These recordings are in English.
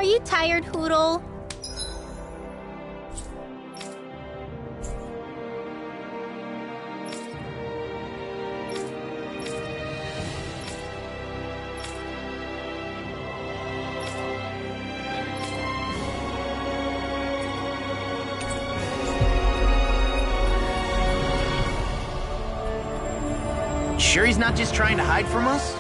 you tired, Hoodle? Sure he's not just trying to hide from us?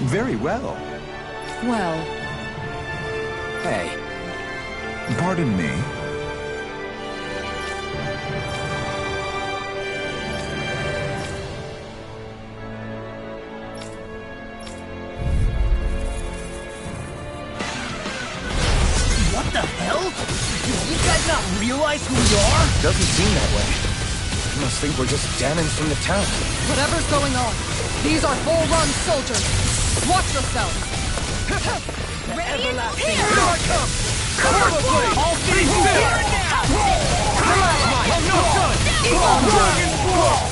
Very well. Well... Hey. Pardon me. What the hell? Do you guys not realize who we are? Doesn't seem that way. You must think we're just damned from the town. Whatever's going on, these are full-run soldiers. Watch yourselves. Ready? Here Here I come! Cover blade! All feet still! I'm not done! Dragon Ball!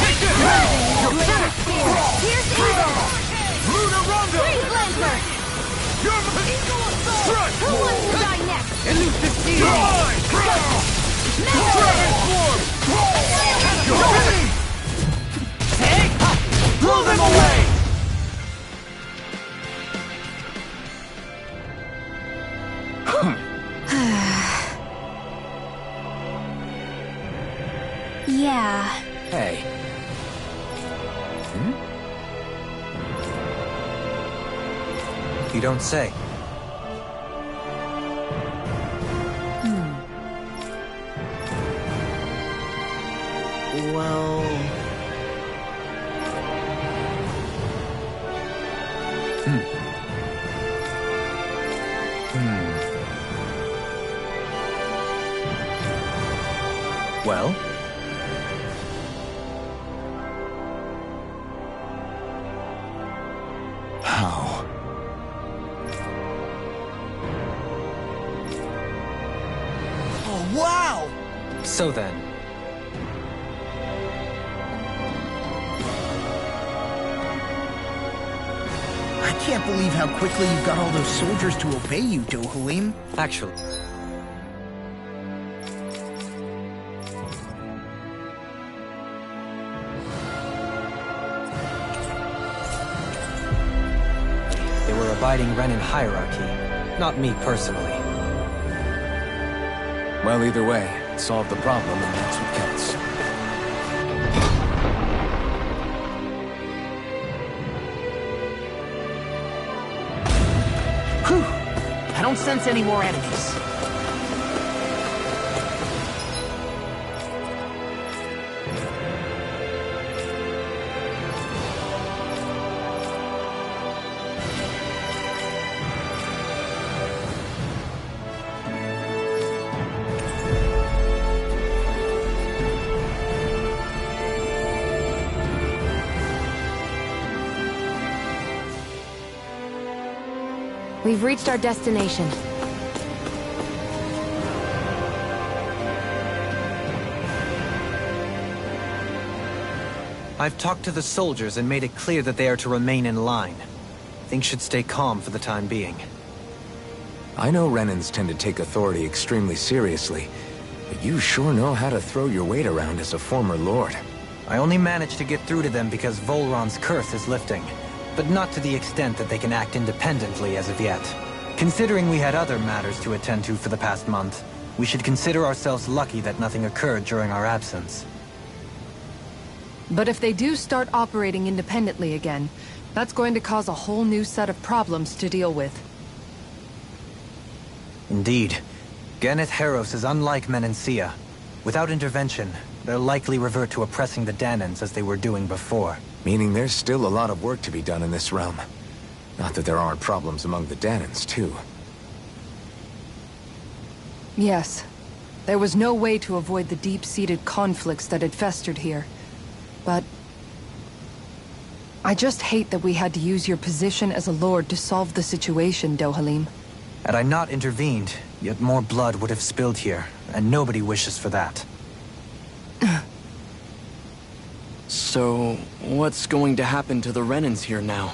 Take this! You're finished! Here's Eagle! Luna Rondo! Freeze Blazer! You're my... Strike! Who wants to die next? Elusive Steel! Dragon Form! You're finished! Take! Blow them away! Yeah. Hey. You don't say. Well? How? Oh, wow! So then, I can't believe how quickly you got all those soldiers to obey you, DRGaming. actually, they were abiding Renin hierarchy, not me personally. Well, either way, solve the problem, and that's what counts. Whew! I don't sense any more enemies. We've reached our destination. I've talked to the soldiers and made it clear that they are to remain in line. Things should stay calm for the time being. I know Renins tend to take authority extremely seriously, but you sure know how to throw your weight around as a former lord. I only managed to get through to them because Volron's curse is lifting, but not to the extent that they can act independently as of yet. Considering we had other matters to attend to for the past month, we should consider ourselves lucky that nothing occurred during our absence. But if they do start operating independently again, that's going to cause a whole new set of problems to deal with. Indeed. Geneth Heros is unlike Menancia. Without intervention, they'll likely revert to oppressing the Danans as they were doing before. Meaning there's still a lot of work to be done in this realm. Not that there aren't problems among the Danans, too. Yes. There was no way to avoid the deep-seated conflicts that had festered here. But I just hate that we had to use your position as a lord to solve the situation, DRGaming. Had I not intervened, yet more blood would have spilled here, and nobody wishes for that. So, what's going to happen to the Renins here now?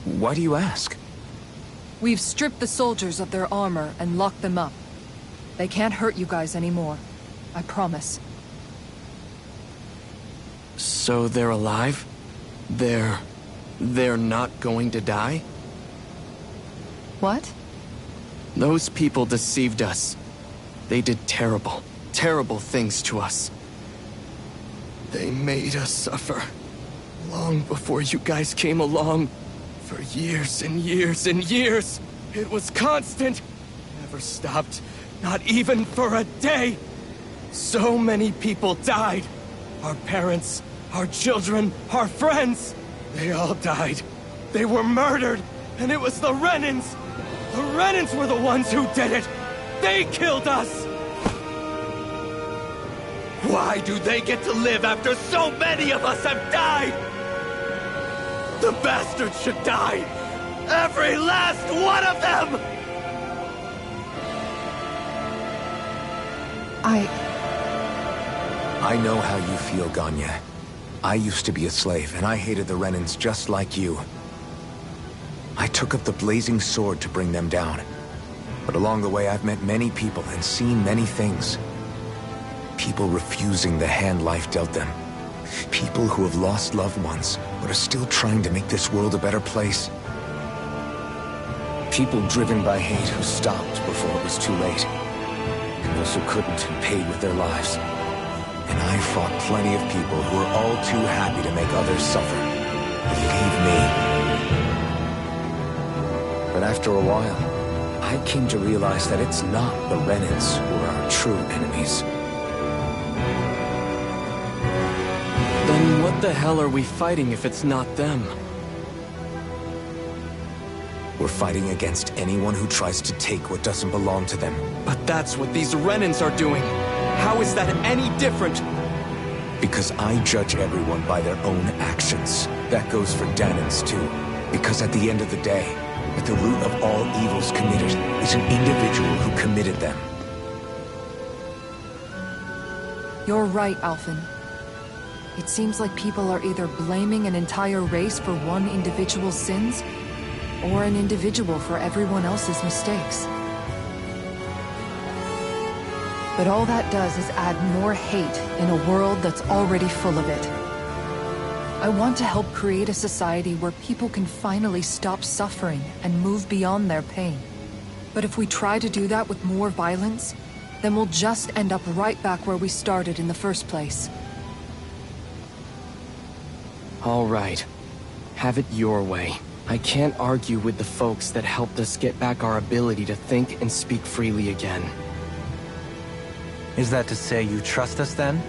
Why do you ask? We've stripped the soldiers of their armor and locked them up. They can't hurt you guys anymore. I promise. So they're alive? They're not going to die? What? Those people deceived us. They did terrible, terrible things to us. They made us suffer. Long before you guys came along. For years and years and years. It was constant. Never stopped. Not even for a day. So many people died. Our parents, our children, our friends. They all died. They were murdered. And it was the Renins. The Renins were the ones who did it. They killed us. Why do they get to live after so many of us have died? The bastards should die! Every last one of them! I know how you feel, Ganya. I used to be a slave, and I hated the Renins just like you. I took up the blazing sword to bring them down. But along the way, I've met many people and seen many things. People refusing the hand life dealt them. People who have lost loved ones, but are still trying to make this world a better place. People driven by hate who stopped before it was too late. And those who couldn't and paid with their lives. And I fought plenty of people who were all too happy to make others suffer. Believe me. But after a while, I came to realize that it's not the Renins who are our true enemies. Then what the hell are we fighting if it's not them? We're fighting against anyone who tries to take what doesn't belong to them. But that's what these Renans are doing. How is that any different? Because I judge everyone by their own actions. That goes for Danans too. Because at the end of the day, at the root of all evils committed is an individual who committed them. You're right, Alphen. It seems like people are either blaming an entire race for one individual's sins, or an individual for everyone else's mistakes. But all that does is add more hate in a world that's already full of it. I want to help create a society where people can finally stop suffering and move beyond their pain. But if we try to do that with more violence, then we'll just end up right back where we started in the first place. All right. Have it your way. I can't argue with the folks that helped us get back our ability to think and speak freely again. Is that to say you trust us then?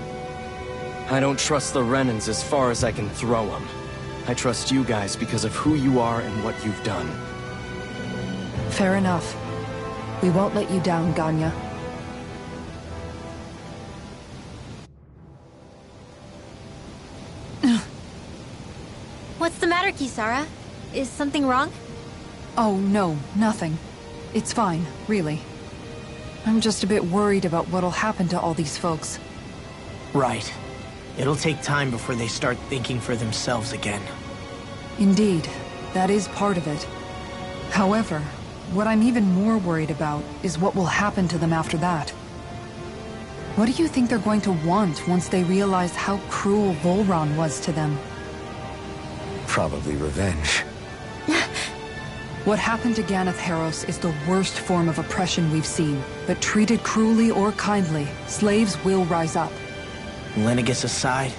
I don't trust the Renans as far as I can throw them. I trust you guys because of who you are and what you've done. Fair enough. We won't let you down, Ganya. What's the matter, Kisara? Is something wrong? Oh, no, nothing. It's fine, really. I'm just a bit worried about what'll happen to all these folks. Right. It'll take time before they start thinking for themselves again. Indeed, that is part of it. However, what I'm even more worried about is what will happen to them after that. What do you think they're going to want once they realize how cruel Volron was to them? Probably revenge. What happened to Ganeth Haros is the worst form of oppression we've seen, but treated cruelly or kindly, slaves will rise up. Lenegis aside,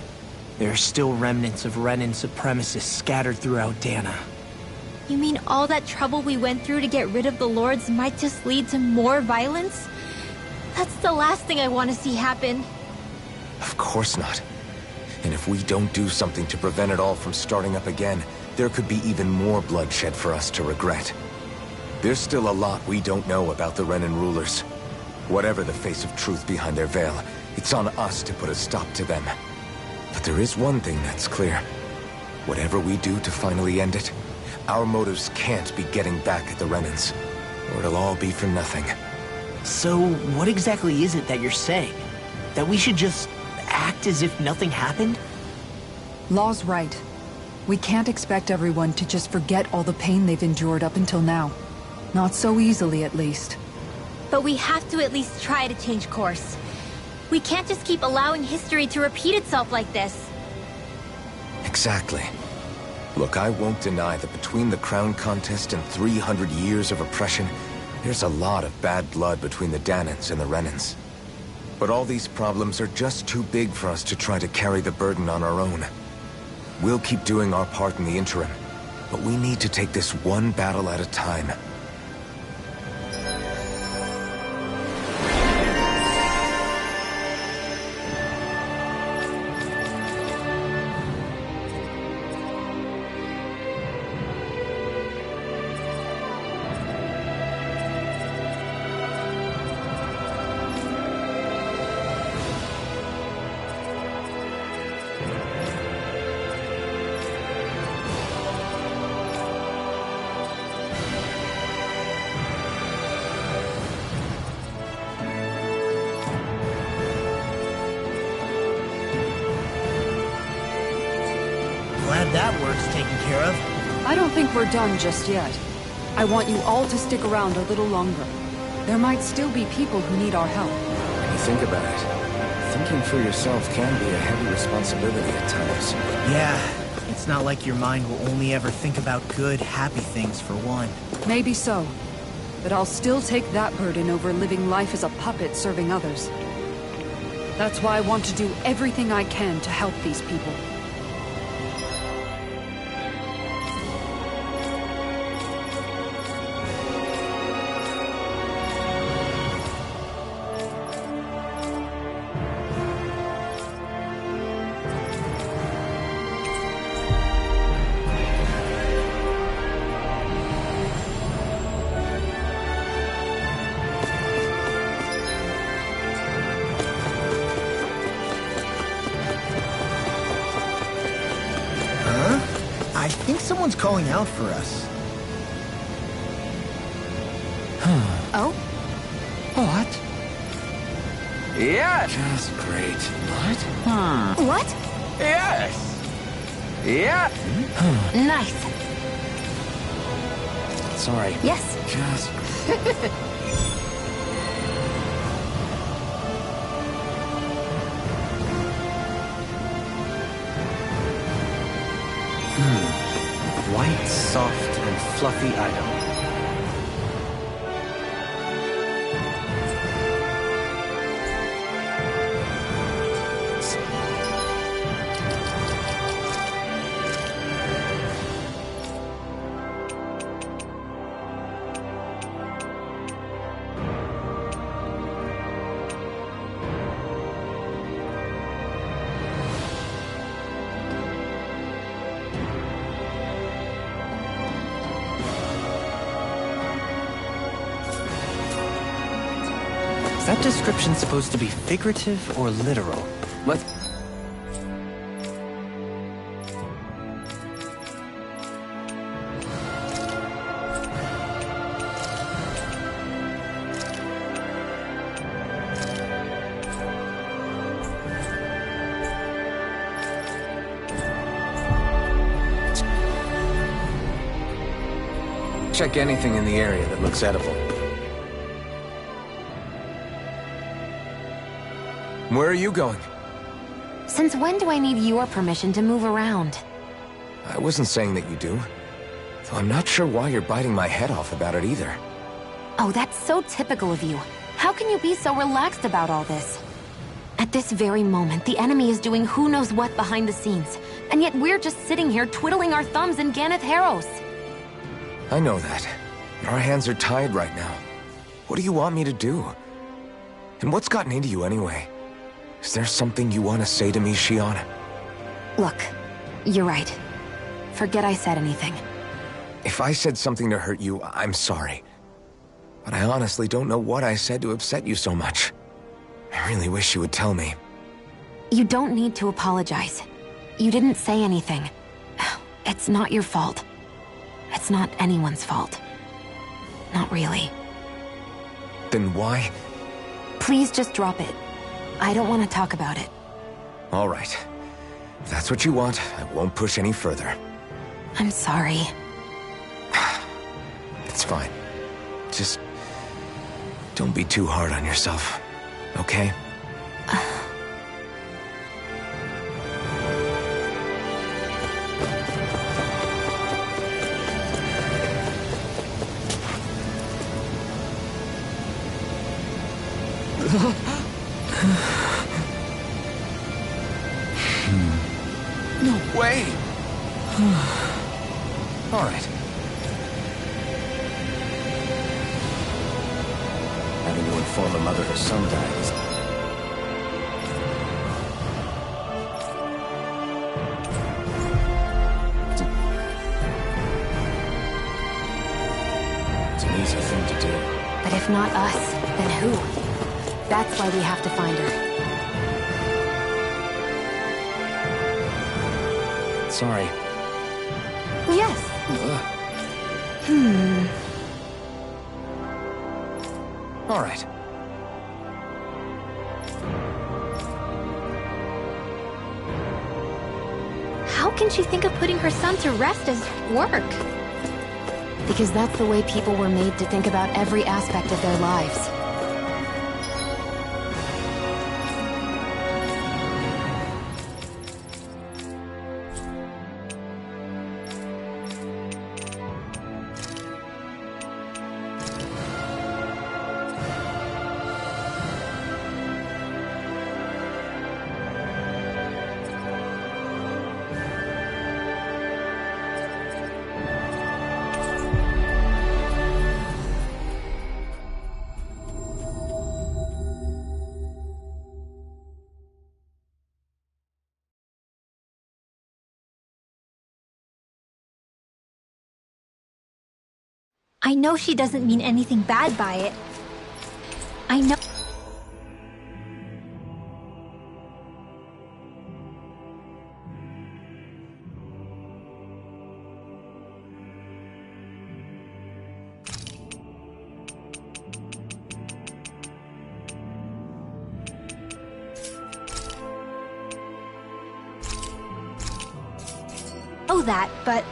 there are still remnants of Renan supremacists scattered throughout Dana. You mean all that trouble we went through to get rid of the Lords might just lead to more violence? That's the last thing I want to see happen. Of course not. And if we don't do something to prevent it all from starting up again, there could be even more bloodshed for us to regret. There's still a lot we don't know about the Renan rulers. Whatever the face of truth behind their veil, it's on us to put a stop to them. But there is one thing that's clear. Whatever we do to finally end it, our motives can't be getting back at the Renans, or it'll all be for nothing. So, what exactly is it that you're saying? That we should just act as if nothing happened? Law's right. We can't expect everyone to just forget all the pain they've endured up until now. Not so easily, at least. But we have to at least try to change course. We can't just keep allowing history to repeat itself like this. Exactly. Look, I won't deny that between the crown contest and 300 years of oppression, there's a lot of bad blood between the Danans and the Renans. But all these problems are just too big for us to try to carry the burden on our own. We'll keep doing our part in the interim, but we need to take this one battle at a time. Glad that work's taken care of. I don't think we're done just yet. I want you all to stick around a little longer. There might still be people who need our help. When you think about it, thinking for yourself can be a heavy responsibility at times. Yeah, it's not like your mind will only ever think about good, happy things for one. Maybe so. But I'll still take that burden over living life as a puppet serving others. That's why I want to do everything I can to help these people. Someone's calling out for us. Oh? What? Yes! Just great. What? What? Yes! Yes! Nice. Sorry. Yes. Just... White, soft, and fluffy item. Is that description supposed to be figurative or literal? Let's... check anything in the area that looks edible. Where are you going? Since when do I need your permission to move around? I wasn't saying that you do. Though I'm not sure why you're biting my head off about it either. Oh, that's so typical of you. How can you be so relaxed about all this? At this very moment, the enemy is doing who knows what behind the scenes. And yet we're just sitting here twiddling our thumbs in Ganeth Harros. I know that. But our hands are tied right now. What do you want me to do? And what's gotten into you anyway? Is there something you want to say to me, Shion? Look, you're right. Forget I said anything. If I said something to hurt you, I'm sorry. But I honestly don't know what I said to upset you so much. I really wish you would tell me. You don't need to apologize. You didn't say anything. It's not your fault. It's not anyone's fault. Not really. Then why? Please just drop it. I don't want to talk about it. All right. If that's what you want, I won't push any further. I'm sorry. It's fine. Just... don't be too hard on yourself, okay? No way! All right. Having to inform a mother her son died is... It's an easy thing to do. But if not us, then who? That's why we have to find her. Sorry. Yes. All right. How can she think of putting her son to rest as work? Because that's the way people were made to think about every aspect of their lives. I know she doesn't mean anything bad by it. I know... that, but...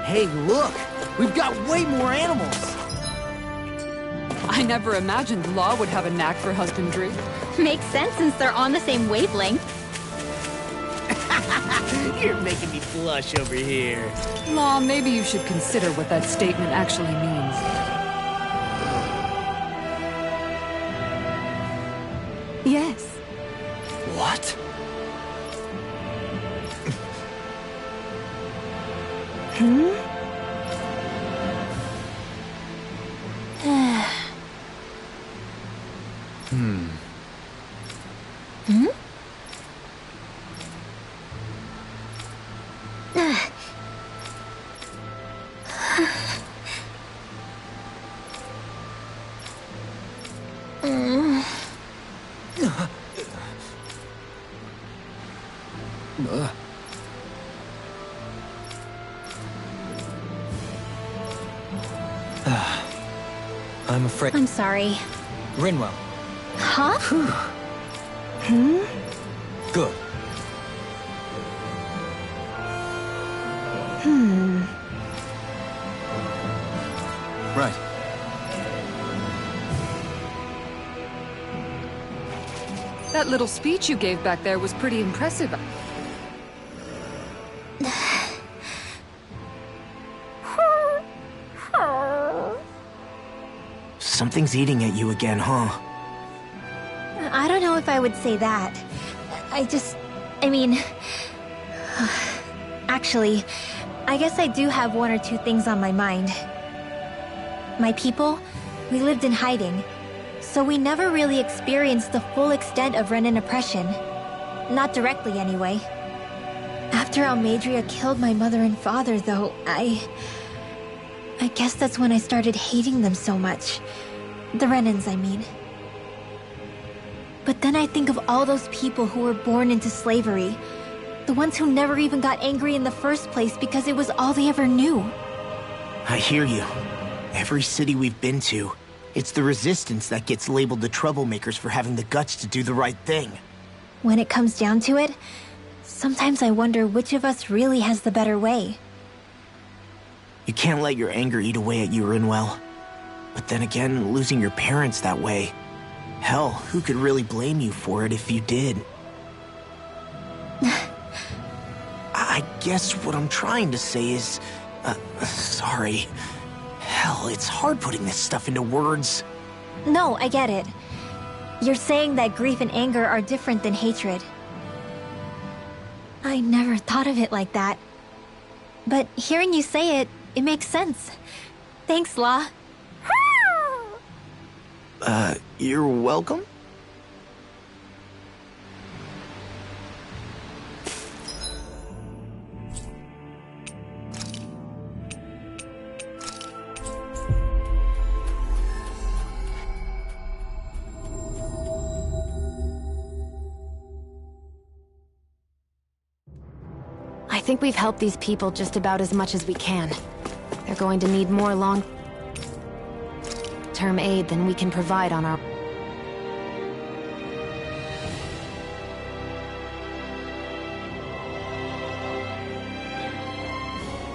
Hey, look! We've got way more animals! I never imagined Law would have a knack for husbandry. Makes sense since they're on the same wavelength. You're making me blush over here. Law, maybe you should consider what that statement actually means. Yes. What? I'm afraid... I'm sorry. Rinwell. Huh? Good. Right. That little speech you gave back there was pretty impressive. Something's eating at you again, huh? I don't know if I would say that. I mean... Actually, I guess I do have one or two things on my mind. My people, we lived in hiding, so we never really experienced the full extent of Renan oppression. Not directly, anyway. After Almadria killed my mother and father, though, I guess that's when I started hating them so much. The Renans, I mean. But then I think of all those people who were born into slavery. The ones who never even got angry in the first place because it was all they ever knew. I hear you. Every city we've been to, it's the Resistance that gets labeled the troublemakers for having the guts to do the right thing. When it comes down to it, sometimes I wonder which of us really has the better way. You can't let your anger eat away at you, Rinwell. But then again, losing your parents that way... Hell, who could really blame you for it if you did? I guess what I'm trying to say is... sorry. Hell, it's hard putting this stuff into words. No, I get it. You're saying that grief and anger are different than hatred. I never thought of it like that. But hearing you say it, it makes sense. Thanks, Law. You're welcome? I think we've helped these people just about as much as we can. They're going to need more long-term aid than we can provide on our...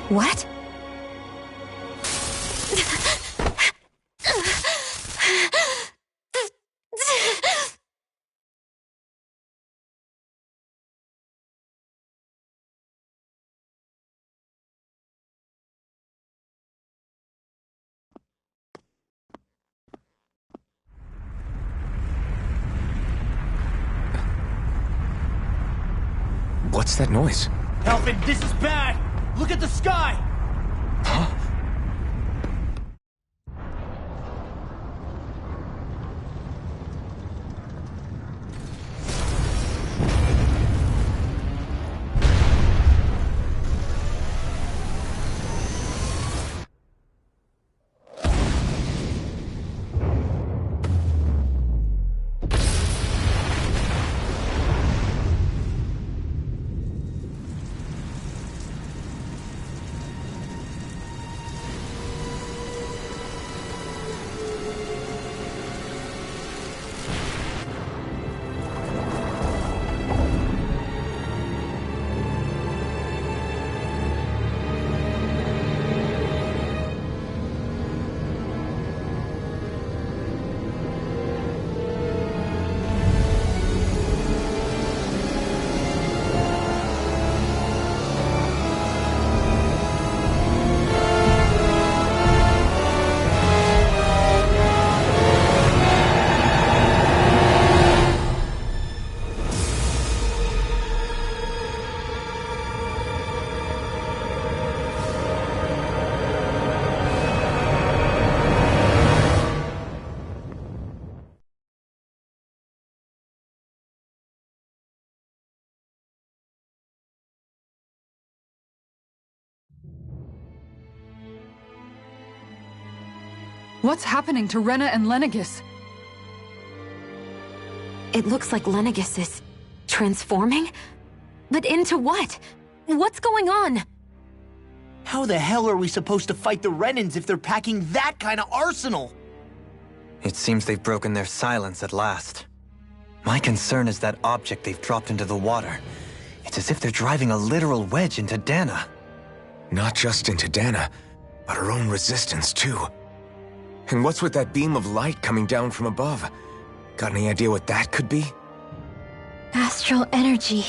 What? What's that noise? Elvin, this is bad! Look at the sky! Huh? What's happening to Rena and Lenegis? It looks like Lenegis is transforming? But into what? What's going on? How the hell are we supposed to fight the Renans if they're packing that kind of arsenal? It seems they've broken their silence at last. My concern is that object they've dropped into the water. It's as if they're driving a literal wedge into Dana. Not just into Dana, but her own resistance, too. And what's with that beam of light coming down from above? Got any idea what that could be? Astral energy.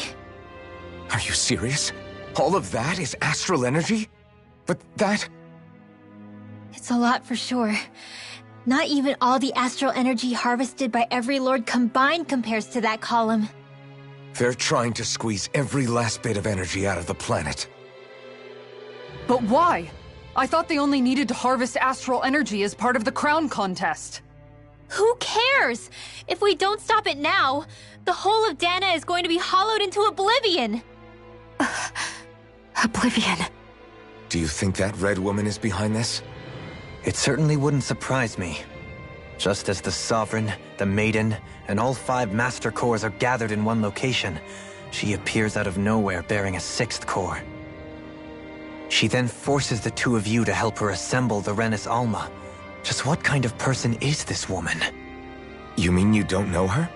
Are you serious? All of that is astral energy? But that... It's a lot for sure. Not even all the astral energy harvested by every lord combined compares to that column. They're trying to squeeze every last bit of energy out of the planet. But why? I thought they only needed to harvest astral energy as part of the crown contest. Who cares? If we don't stop it now, the whole of Dana is going to be hollowed into oblivion. Oblivion. Do you think that red woman is behind this? It certainly wouldn't surprise me. Just as the Sovereign, the Maiden, and all 5 Master Cores are gathered in one location, she appears out of nowhere bearing a 6th core. She then forces the 2 of you to help her assemble the Renis Alma. Just what kind of person is this woman? You mean you don't know her?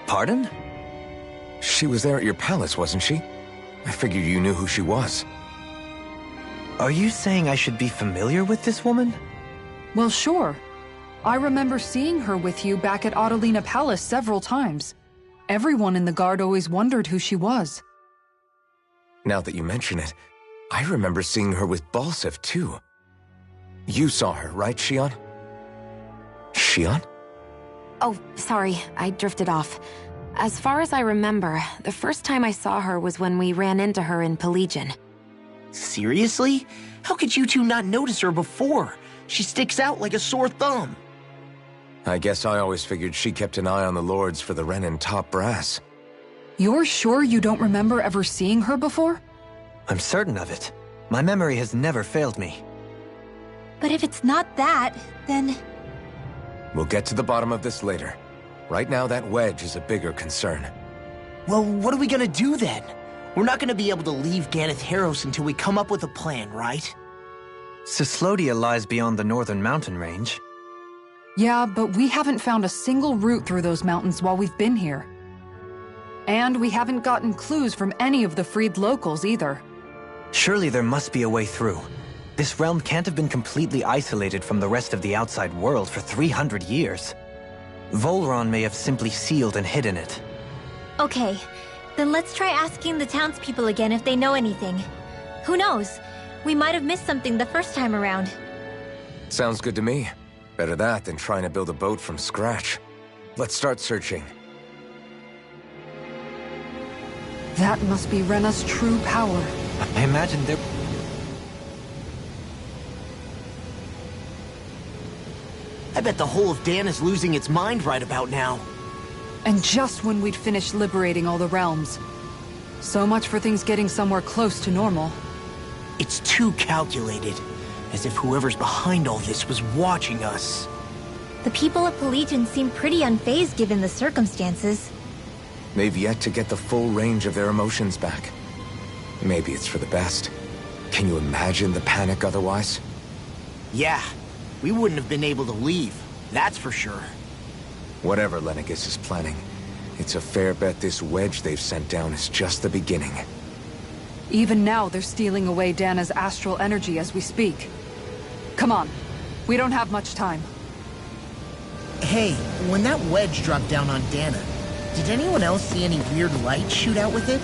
Pardon? She was there at your palace, wasn't she? I figured you knew who she was. Are you saying I should be familiar with this woman? Well, sure. I remember seeing her with you back at Adelina Palace several times. Everyone in the guard always wondered who she was. Now that you mention it, I remember seeing her with Balsif, too. You saw her, right, Xion? Xion? Oh, sorry, I drifted off. As far as I remember, the first time I saw her was when we ran into her in Pelagian. Seriously? How could you two not notice her before? She sticks out like a sore thumb. I guess I always figured she kept an eye on the lords for the Renin top brass. You're sure you don't remember ever seeing her before? I'm certain of it. My memory has never failed me. But if it's not that, then... We'll get to the bottom of this later. Right now, that wedge is a bigger concern. Well, what are we gonna do then? We're not gonna be able to leave Ganeth Haros until we come up with a plan, right? Cislodia lies beyond the northern mountain range. Yeah, but we haven't found a single route through those mountains while we've been here. And we haven't gotten clues from any of the freed locals either. Surely there must be a way through. This realm can't have been completely isolated from the rest of the outside world for 300 years. Volron may have simply sealed and hidden it. Okay, then let's try asking the townspeople again if they know anything. Who knows? We might have missed something the first time around. Sounds good to me. Better that than trying to build a boat from scratch. Let's start searching. That must be Rena's true power. I imagine there... I bet the whole of Dan is losing its mind right about now. And just when we'd finished liberating all the realms. So much for things getting somewhere close to normal. It's too calculated. As if whoever's behind all this was watching us. The people of Pelagian seem pretty unfazed given the circumstances. They've yet to get the full range of their emotions back. Maybe it's for the best. Can you imagine the panic otherwise? Yeah, we wouldn't have been able to leave, that's for sure. Whatever Lenegis is planning, it's a fair bet this wedge they've sent down is just the beginning. Even now, they're stealing away Dana's astral energy as we speak. Come on. We don't have much time. Hey, when that wedge dropped down on Dana, did anyone else see any weird light shoot out with it?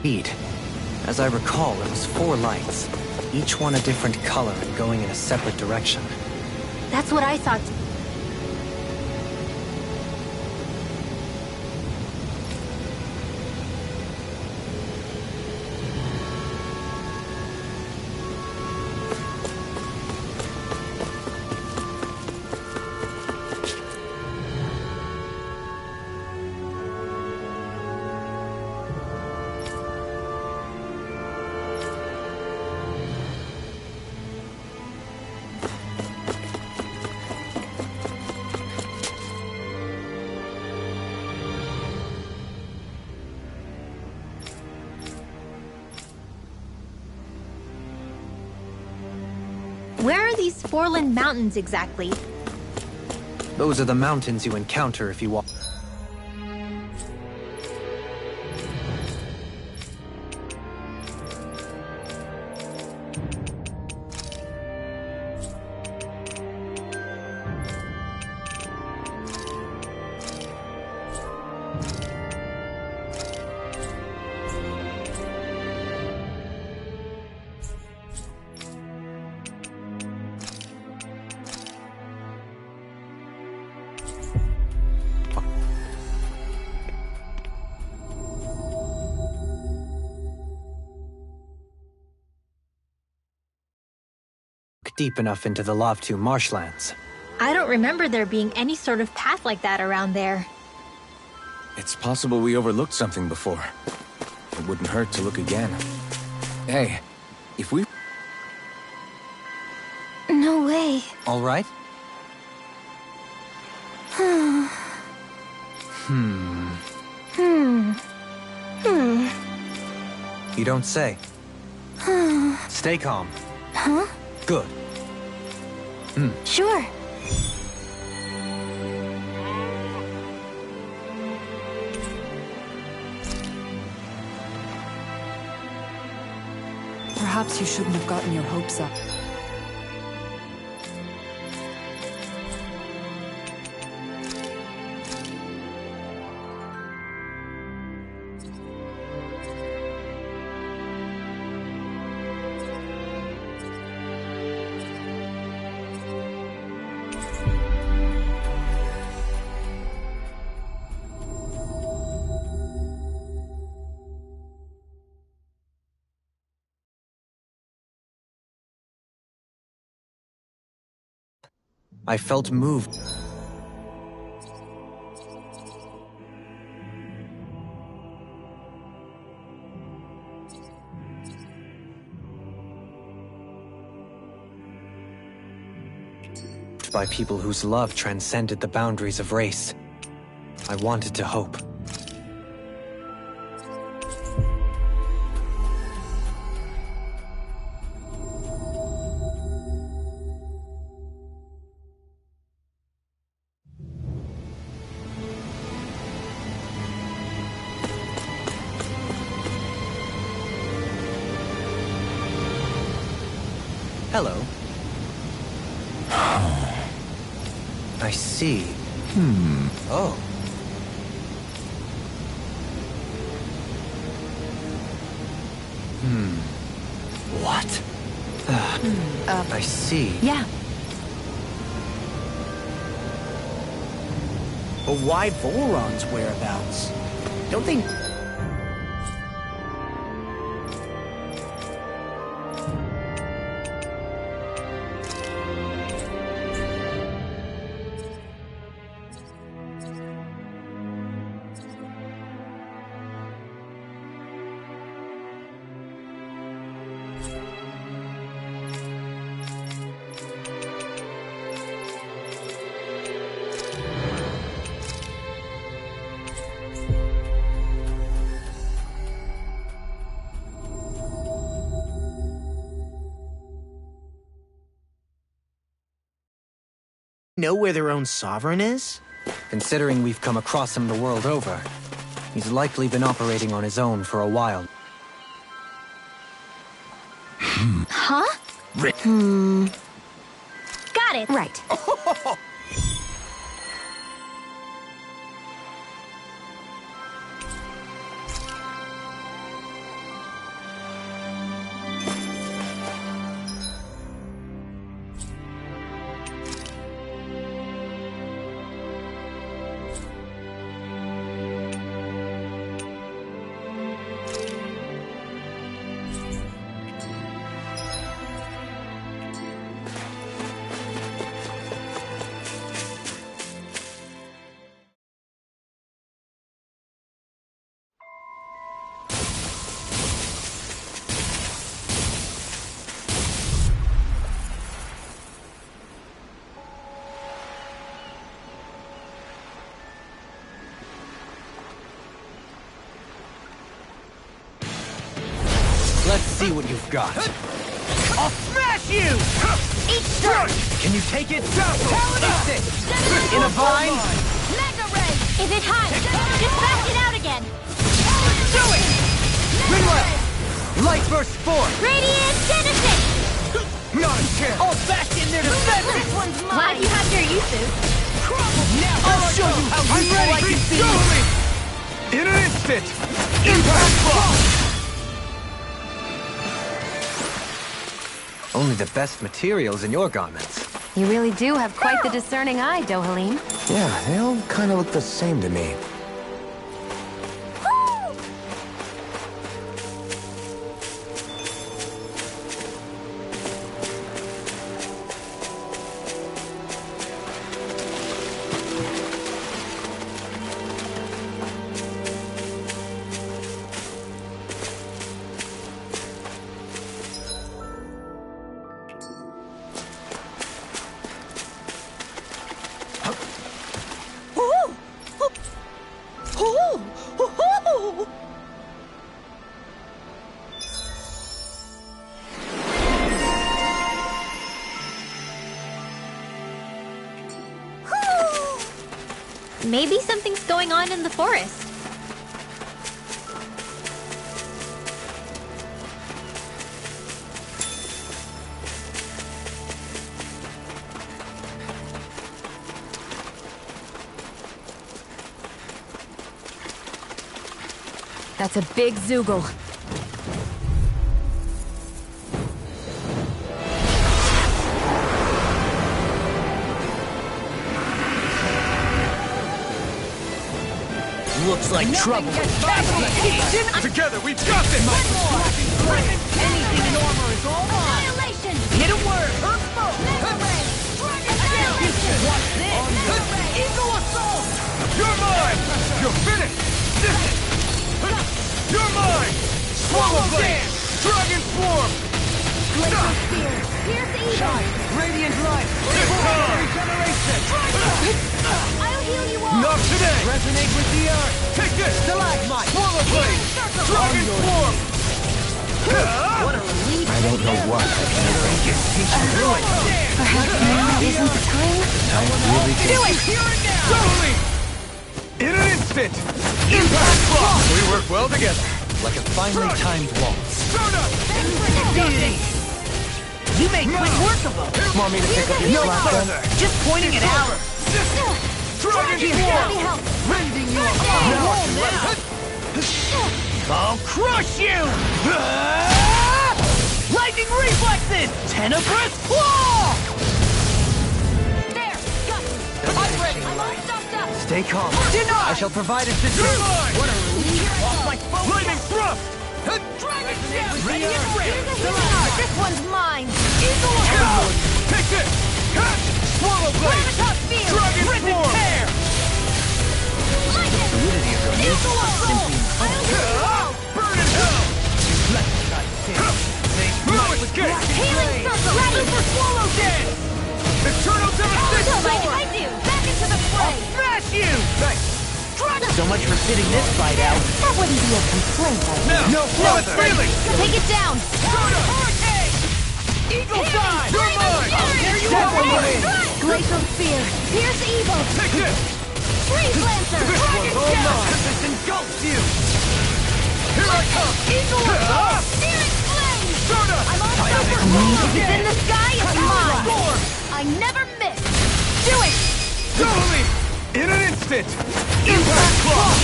Indeed. As I recall, it was 4 lights, each one a different color and going in a separate direction. That's what I thought. Where are these Foreland Mountains exactly? Those are the mountains you encounter if you walk. Deep enough into the Lavtu marshlands. I don't remember there being any sort of path like that around there. It's possible we overlooked something before. It wouldn't hurt to look again. Hey, if we... No way. All right? You don't say. Stay calm. Huh? Good. Sure. Perhaps you shouldn't have gotten your hopes up. I felt moved. By people whose love transcended the boundaries of race. I wanted to hope. Hello. I see. Oh. What? I see. Yeah. But why Volron's whereabouts? Don't they... know where their own sovereign is? Considering we've come across him the world over, he's likely been operating on his own for a while. Huh? Got it. Right. see what you've got. I'll smash you! Each turn! Can you take it? Taste it! In a vine? Mega Ray! If it hides, just back it out again! Do it! Rinwell! Light burst forth! Radiant Genesis! Not a chance! I'll back in there to defend it! This one's mine! Glad you have your uses. Now I'll show you how I'm useful ready. I can be! Go me! In an instant! Impact block! Only the best materials in your garments. You really do have quite the discerning eye, Dohalim. Yeah, they all kind of look the same to me. Maybe something's going on in the forest. That's a big Zoogle. Looks like trouble. Together, we've got this! Anything in armor is all mine. Annihilation! Hit a word. Mega Ray! Annihilation! What's this? Eagle assault! You're mine! You're finished! You're mine! Swallow blade! Dragon swarm! Glacial Spear! Pierce the evil! Radiant light! It's time! Regeneration! I'll heal you all! Not today! Resonate with the earth! Take this! Stalagmite! Swallow blade! Dragon swarm! What a relief. I don't know what I can do. Perhaps now isn't the time? Do it! Here and now! Totally! In an instant! Impact block! We work well together. Like a finely timed waltz. Start up! You make quick work of them. Want me to pick up your slack then? Just pointing it out. Dragon Let swarm! me help! Rending you apart. I'll crush you! Lightning reflexes! Tenebrous claw! There! Got you! I'm ready! I'm all stocked up! Stay calm. Denied! I shall provide assistance. You're mine! What a relief! Off my focus! Lightning thrust! Dragon Ready and ready! This one's mine! Eagle assault! Take this! Swallow blade! Gravitas Spear! Dragon Rip and swarm! tear! Lightning! Eagle assault! I'll heal you all! Burn in hell! No escape! Healing circle! Ready for swallow dance! Eternal devastation! Don't mind if I do! Back into the fray! Smash you! Thanks! So much for sitting this fight out. That wouldn't be a complaint, I think. Now, no feeling! Take it down! Hurricane! Eagle dive! You're mine! I'll tear you Step up! on the way. Glacial Spear! Pierce evil! Take this! Freeze Lancer! This one's all mine! This engulfs you! Here I come! Eagle assault! Searing flame! Start up! I'm on super If it's in the sky, it's mine! Storm! I never miss! Do it! Totally! In an instant! Impact block!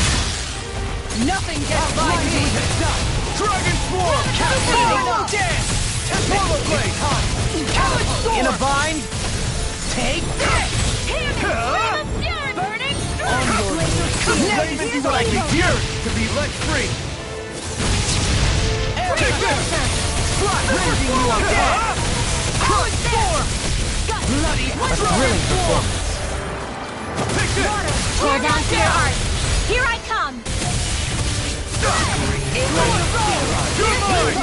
Nothing gets by me! Dragon swarm! Swallow dance! Swallow blade! Hellish sword! In a vine? Take this! Hear me! Flame of fury! Burning Now you see what I can do to be let free! Take this! Rending you apart! Crush swarm! Bloody A thrilling performance. Take this! Tear down to your heart! Here I come! Eagle assault! You're mine!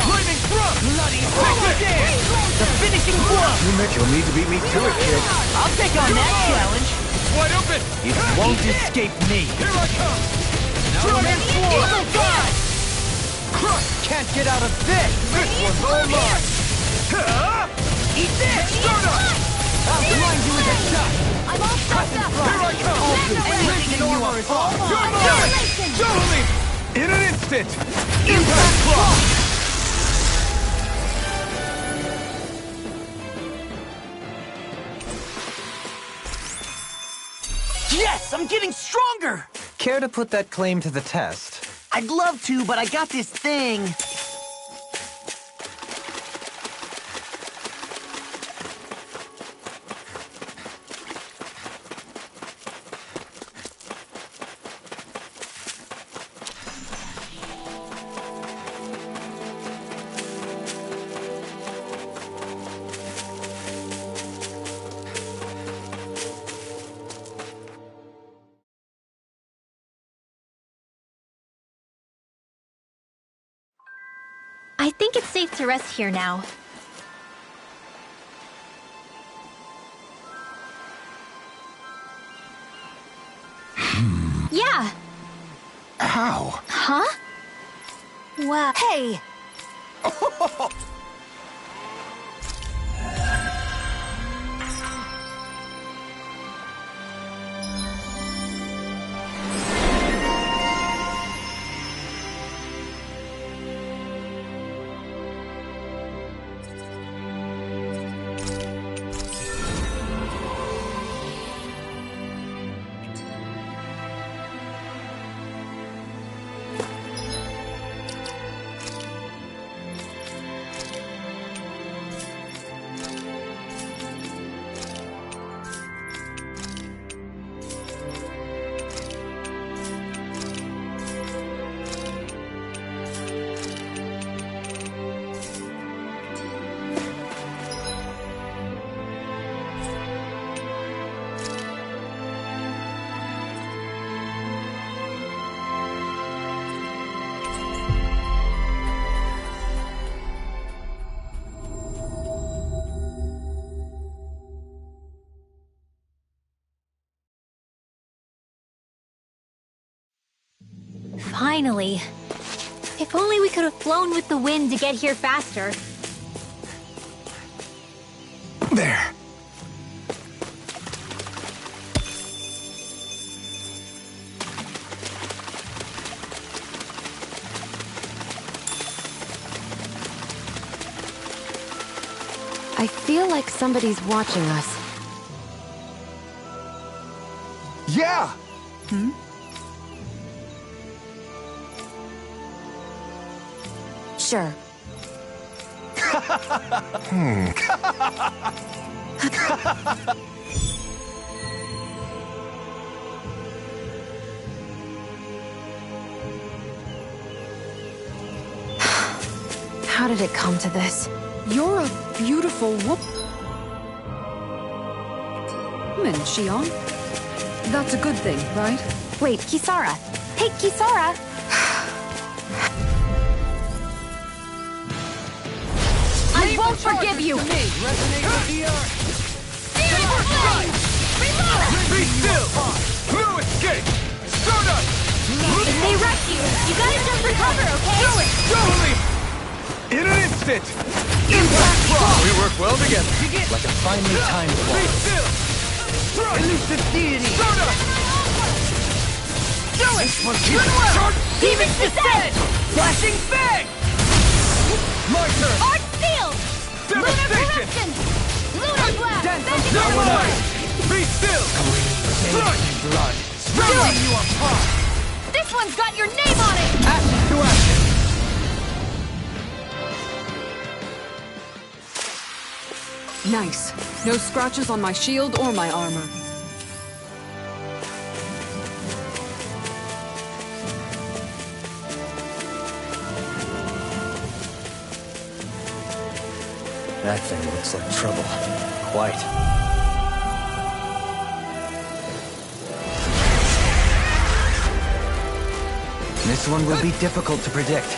Lightning thrust! bloody Take this! The finishing blow! You'll need to beat me to it, kid. I'll take on that challenge. It's wide open! It won't escape me. Here I come! Dragon swarm! Eagle dive! Crush! Can't Can't get out of this! This one's all mine! Eat this! I'll blind you with a shot! I'm all fucked up! Here I come! Anything in armor is all You're mine! mine! Totally! In an instant! Impact Claw! Yes, I'm getting stronger! Care to put that claim to the test? I'd love to, but I got this thing. I think it's safe to rest here now. Yeah. How? Huh? Wow. Hey! Finally. If only we could have flown with the wind to get here faster. There. I feel like somebody's watching us. Yeah! Sure. How did it come to this? You're a beautiful woman, Shion. That's a good thing, right? Wait, Kisara. Hey, Kisara! I won't forgive you! Resonate with the earth! Be still! No escape! Start up! If they rush you, you gotta jump for cover, okay? Do it! Totally! In an instant! Impact Claw! We work well together. Like a finely timed Be claw. still! Thrust! Elusive deity! Start up! Do it! Good work! Demon's Descent! Flashing Fang! My turn! Art Field! Lunar Devastation! Corruption! Lunar Blast! Bending No Forward! way! Be still! Thrust! Blood. Rounding you apart! This one's got your name on it! Ashes to ashes! Nice. No scratches on my shield or my armor. That thing looks like trouble. Quite. This one will be difficult to predict.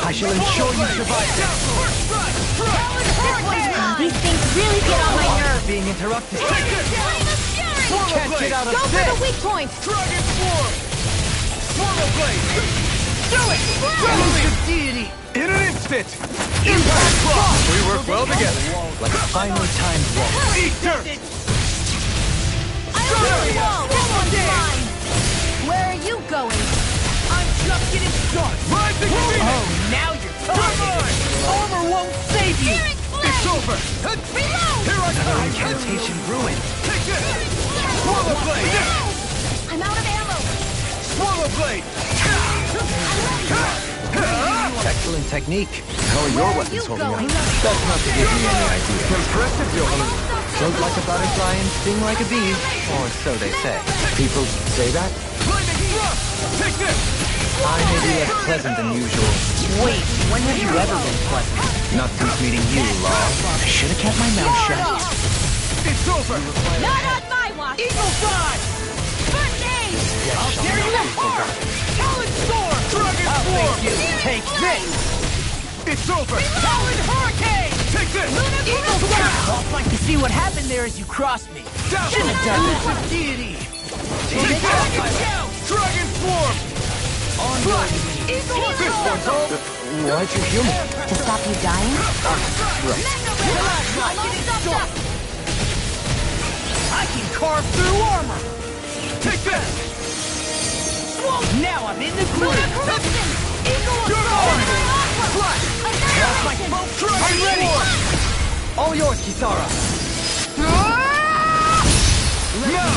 I shall ensure you survive this. These things really get on my nerves. Being interrupted. Swarm Can't Blade! get out of Go for this! the weak point! Dragon Swarm! Swarm Blade! Do it! Elusive deity! In an instant! Impact block! We work well together. Like a finely timed wall. Eat dirt! I own the wall! This one's mine! Where are you going? I'm just getting started. Rising Oh, now you're talking! Armor won't save you! It's over! Reload! Here I come! Incantation ruined. Take this! Swallow blade! I'm out of ammo! Swallow blade! Excellent technique. How are your Where are weapons you holding up? going? That's not to give you any idea. Impressive, Johan. Float like a butterfly and sting like a bee. Or so they say. People say that? Lightning thrust! Take this! I may be less pleasant than usual. Wait, when have you ever been pleasant? Not since meeting you, Law. I should have kept my mouth shut. It's over! Not on my watch! Eagle Side! First aid! I'll tear you apart! Talon Storm! Dragon Swarm! Take this! It's over! Talon Hurricane! Take this! Eagle Side! I'd like to see what happened there as you crossed me. Shouldn't have done that! Deity! Take that! Dragon Swarm! Flash! Eagle Swarm! Why'd you heal me? To stop you dying? I can carve through armor. Take that! Now I'm in the groove. You're mine! Flash! That's my smoke. I'm ready! All yours, Kisara. Now!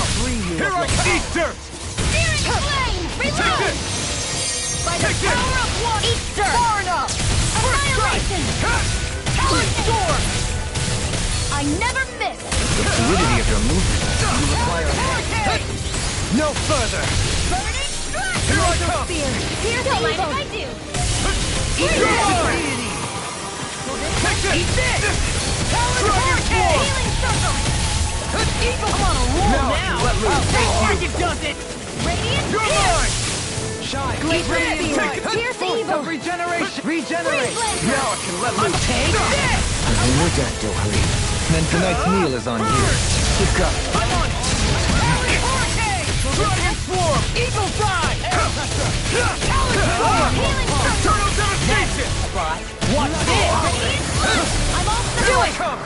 Here I eat dirt! Take this! By the Take this! power of one! Eat dirt! Far enough! Annihilation! Talon Storm! I never miss! The fluidity of your movement. You require Hurricane! No further! Burning strike! Here I come! Fear! Here's the evil! I do! Eat this! Take this! Eat this! Talon Hurricane! Healing circle! Eagle! I'm on a roll now! Let loose! Target does it! Radiant You're mine! shine. Take Fear! it! Here's the evil! Regeneration. Regenerate. Now I can let loose! Take this! I'm your death, Dohari. Then tonight's meal is on you. Keep going. I'm on it! Hurricane! Dragon Swarm! Eagle Side! Talon Storm! Eternal Devastation! What's this? I'm all set! Here I come!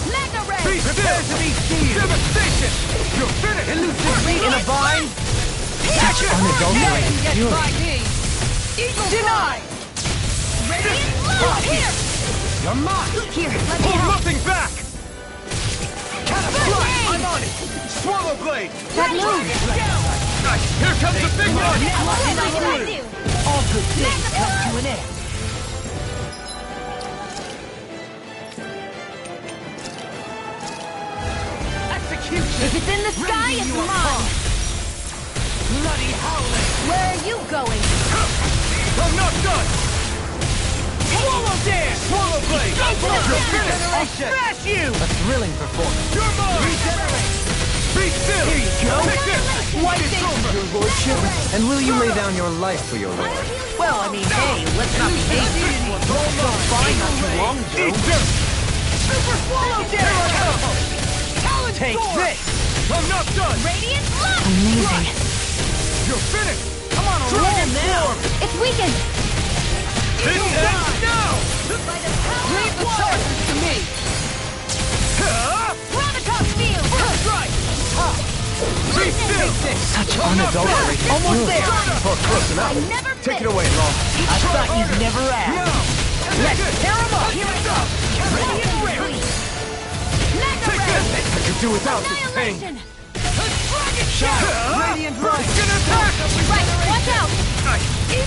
Mega Ray! Be still! To be seen! Devastation! You're finished! Elusive meat in a vine. Such unadulterated fury. Eagle denied! Radiant Blood! Here! You're mine. Here, let me Hold help! nothing back! Catapult! I'm on it! Swallow Blade! That moves! Here comes the big one! What am I gonna do? All good things come to an end. Execution! If it's in the sky, it's mine! Bloody howling! Where are you going? I'm not done! Swallow Dance! Swallow Blade! You're finished! I'll smash you! A thrilling performance. You're mine! Regenerate! Be still! Here you go! Take this! White is over! Your lordship. And will you lay down your life for your lord? Well, I mean, hey, let's not be hasty. Fine not too long ago. Eat dirt! Super Swallow Dance! Here I come! Talon Take Storm! this! I'm not done! Radiant Blood! Amazing. You're finished! I'm on a roll Dragon now. Swarm! It's weakened! This ends now! By the power Leave of the one! charges to me! Gravitas field! First strike! Be still! Such unadulterated Almost fury. there! Oh, close enough! I never Take it miss. away, Law. I thought you'd never ask. Now! Let's tear him up! Here it goes! Radiant Ray! Mega Take Ray! this! I could do without this pain! Annihilation! Dragon Shot! Radiant Light. It's gonna attack! Right, watch out!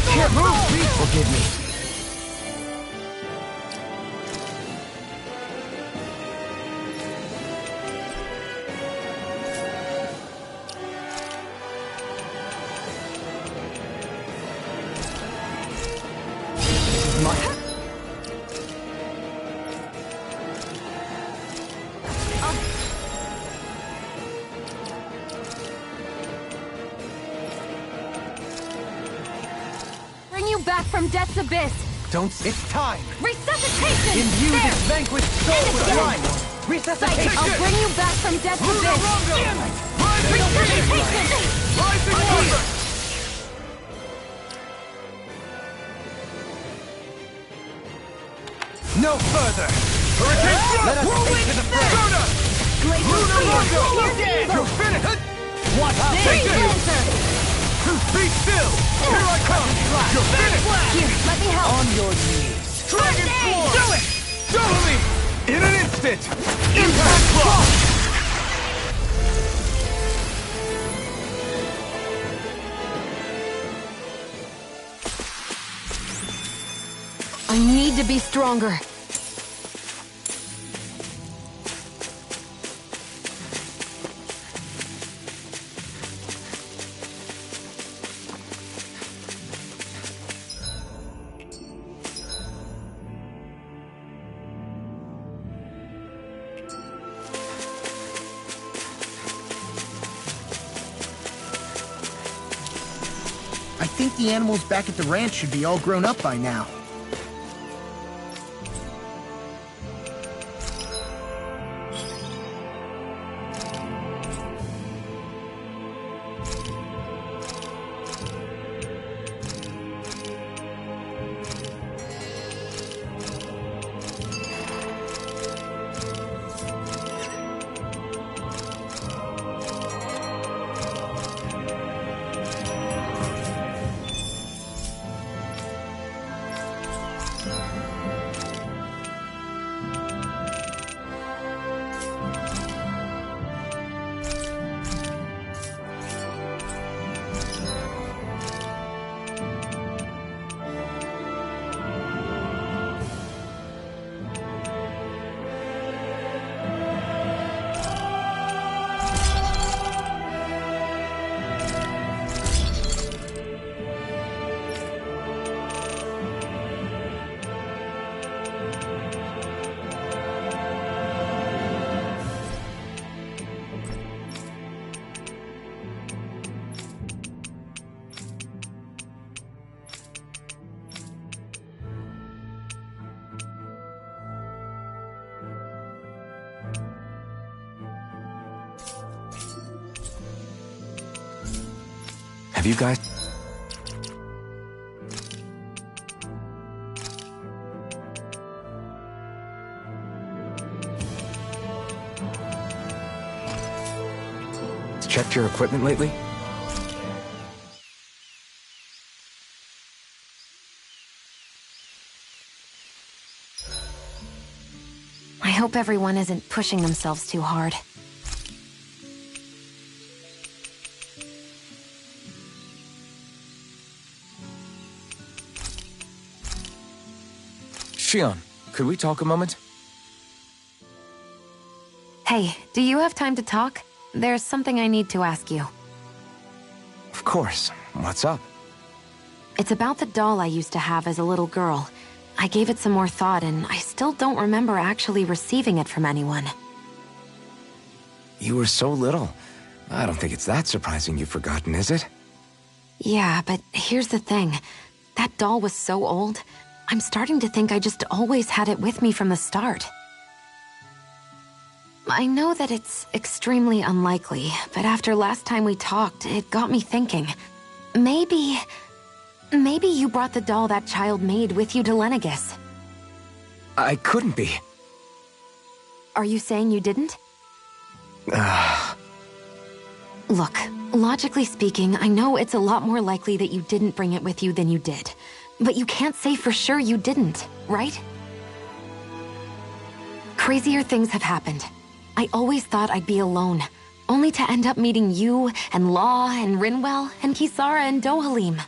Can't move! Please Forgive me. Bring you back from death's abyss! Don't. It's time. Resuscitation! Imbue There! this vanquished soul with Finish it. life. Right, Resuscitation. I'll bring you back from death's abyss! Rising Resuscitation! Rising Thunder! No further! Hurricane Thrust! Let us take to the fray! Soda! Lunar Rondo! You're finished! Watch Take this! this! Be still! Here I come! You're finished! Here, let me help. On your knees! Dragon Swarm! Do it! Double me! In an instant! Impact block! I need to be stronger. I think the animals back at the ranch should be all grown up by now. Have you guys... checked your equipment lately? I hope everyone isn't pushing themselves too hard. Shion, could we talk a moment? Hey, do you have time to talk? There's something I need to ask you. Of course. What's up? It's about the doll I used to have as a little girl. I gave it some more thought, and I still don't remember actually receiving it from anyone. You were so little. I don't think it's that surprising you've forgotten, is it? Yeah, but here's the thing. That doll was so old, I'm starting to think I just always had it with me from the start. I know that it's extremely unlikely, but after last time we talked, it got me thinking. Maybe you brought the doll that child made with you to Lenegis. I couldn't be. Are you saying you didn't? Look, logically speaking, I know it's a lot more likely that you didn't bring it with you than you did. But you can't say for sure you didn't, right? Crazier things have happened. I always thought I'd be alone, only to end up meeting you, and Law, and Rinwell, and Kisara, and Dohalim.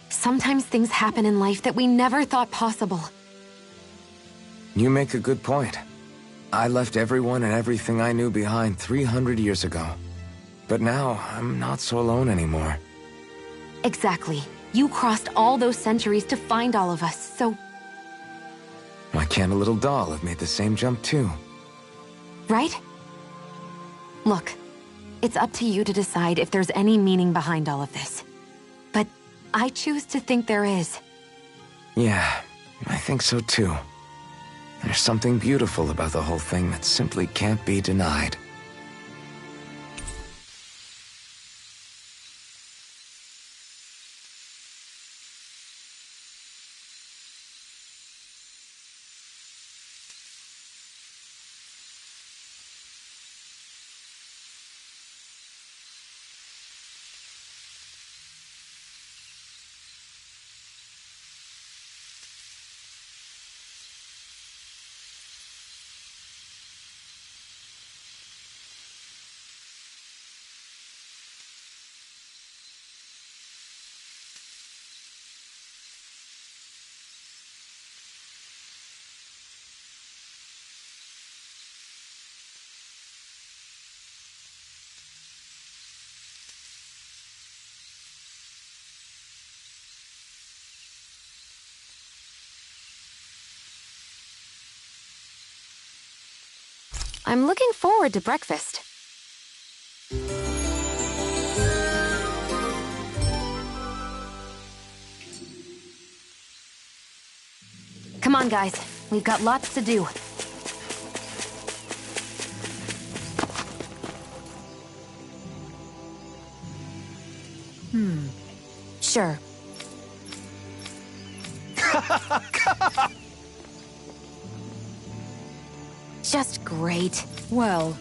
Sometimes things happen in life that we never thought possible. You make a good point. I left everyone and everything I knew behind 300 years ago. But now, I'm not so alone anymore. Exactly. You crossed all those centuries to find all of us, so... Why can't a little doll have made the same jump too? Right? Look, it's up to you to decide if there's any meaning behind all of this. But I choose to think there is. Yeah, I think so too. There's something beautiful about the whole thing that simply can't be denied. I'm looking forward to breakfast. Come on, guys. We've got lots to do. Sure. Just great. Well...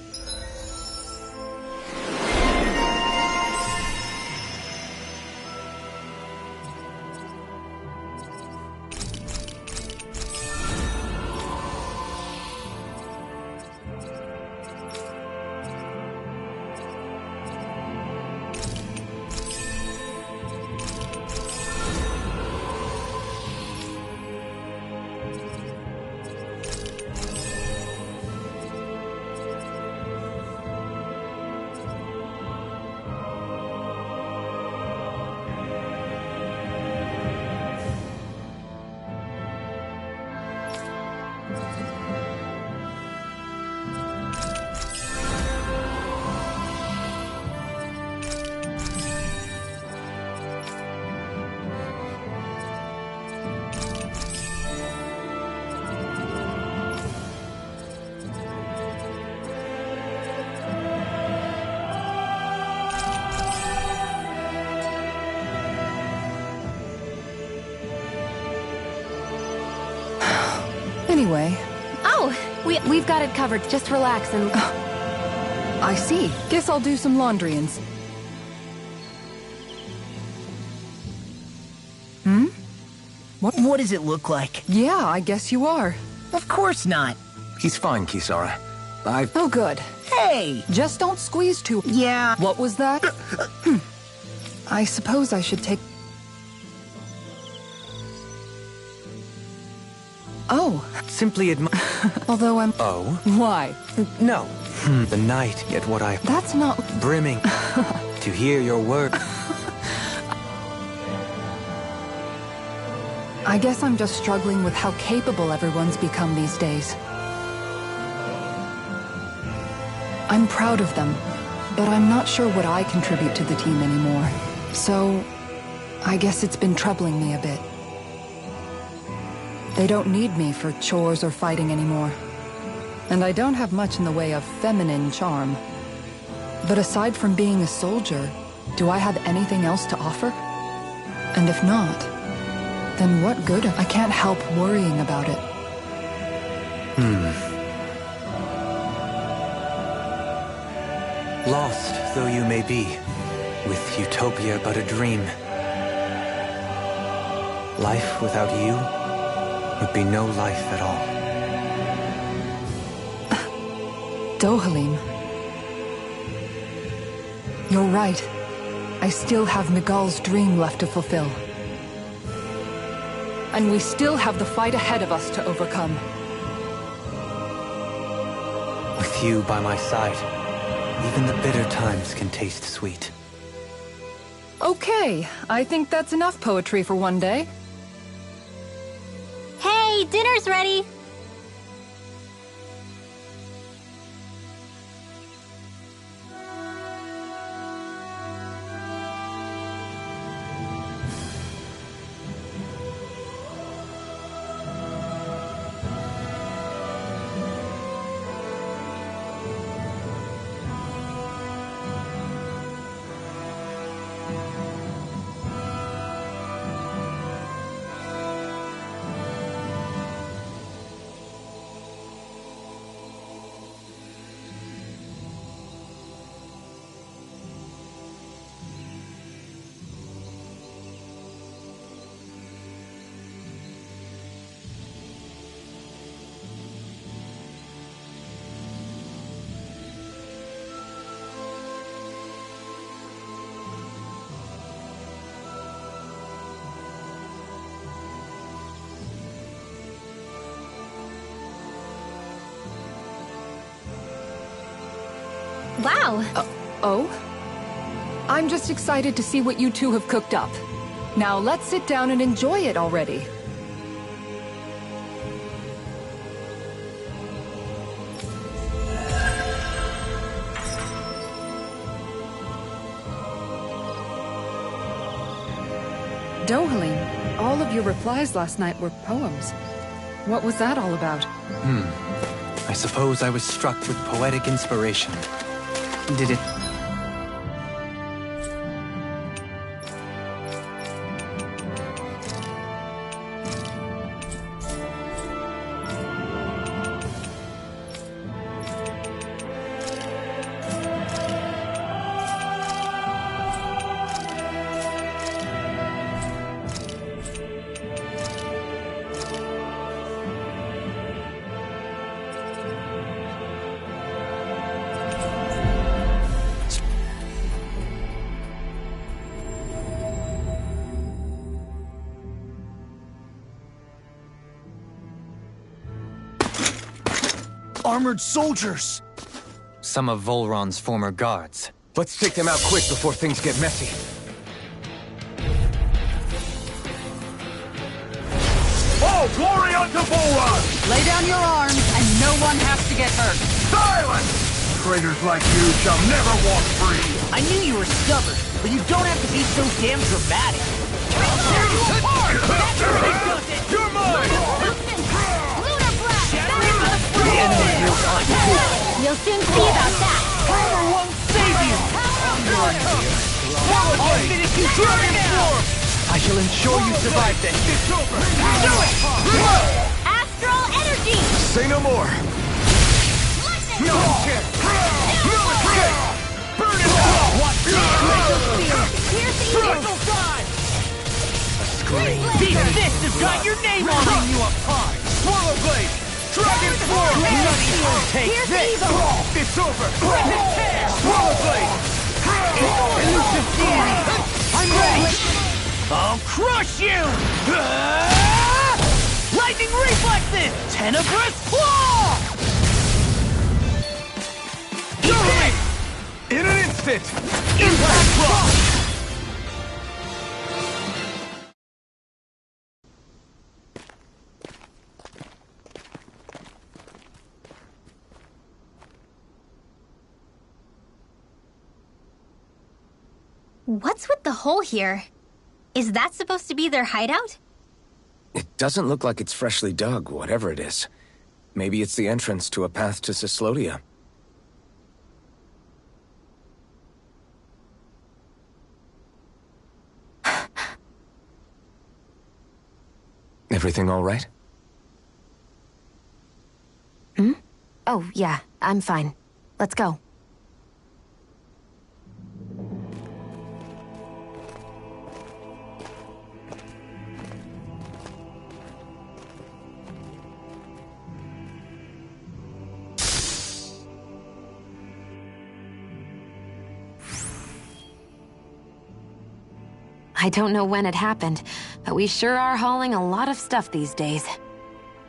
Anyway... Oh, We've got it covered. Just relax and... I see. Guess I'll do some laundry and... What does it look like? Yeah, I guess you are. Of course not. He's fine, Kisara. Oh, good. Hey! Just don't squeeze too... Yeah. What was that? I suppose I should take... Oh. Simply Although I'm... Oh? Why? No. The night, yet what I... That's not... Brimming. To hear your word. I guess I'm just struggling with how capable everyone's become these days. I'm proud of them, but I'm not sure what I contribute to the team anymore. So, I guess it's been troubling me a bit. They don't need me for chores or fighting anymore. And I don't have much in the way of feminine charm. But aside from being a soldier, do I have anything else to offer? And if not, then what good? I can't help worrying about it. Lost though you may be, with utopia but a dream. Life without you would be no life at all. Dohalim. You're right. I still have Miguel's dream left to fulfill. And we still have the fight ahead of us to overcome. With you by my side, even the bitter times can taste sweet. Okay, I think that's enough poetry for one day. Hey, dinner's ready! Wow! Oh? I'm just excited to see what you two have cooked up. Now let's sit down and enjoy it already. Dohalim, all of your replies last night were poems. What was that all about? I suppose I was struck with poetic inspiration. Did it... Armored soldiers! Some of Volron's former guards. Let's take them out quick before things get messy. Oh, glory unto Volron! Lay down your arms, and no one has to get hurt. Silence! Traitors like you shall never walk free! I knew you were stubborn, but you don't have to be so damn dramatic. I'll tear you apart! You're mine! You'll soon see about that. Armor won't save you! I'll finish you dragon form! I shall ensure you survive this. It's over! Do it! Astral energy! Say no more! No chance! No escape! Burn it all! Watch Here's the Triple time! These fists have got your name on it! You apart! Swallow blade! Dragon form! Take Here's this! evil! It's over! Swallow blade! Elusive deity! I'm ready! I'll crush you! Lightning reflexes! Tenebrous claw! In an instant! Impact block! What's with the hole here? Is that supposed to be their hideout? It doesn't look like it's freshly dug, whatever it is. Maybe it's the entrance to a path to Cyslodia. Everything all right? Oh, yeah, I'm fine. Let's go. I don't know when it happened, but we sure are hauling a lot of stuff these days.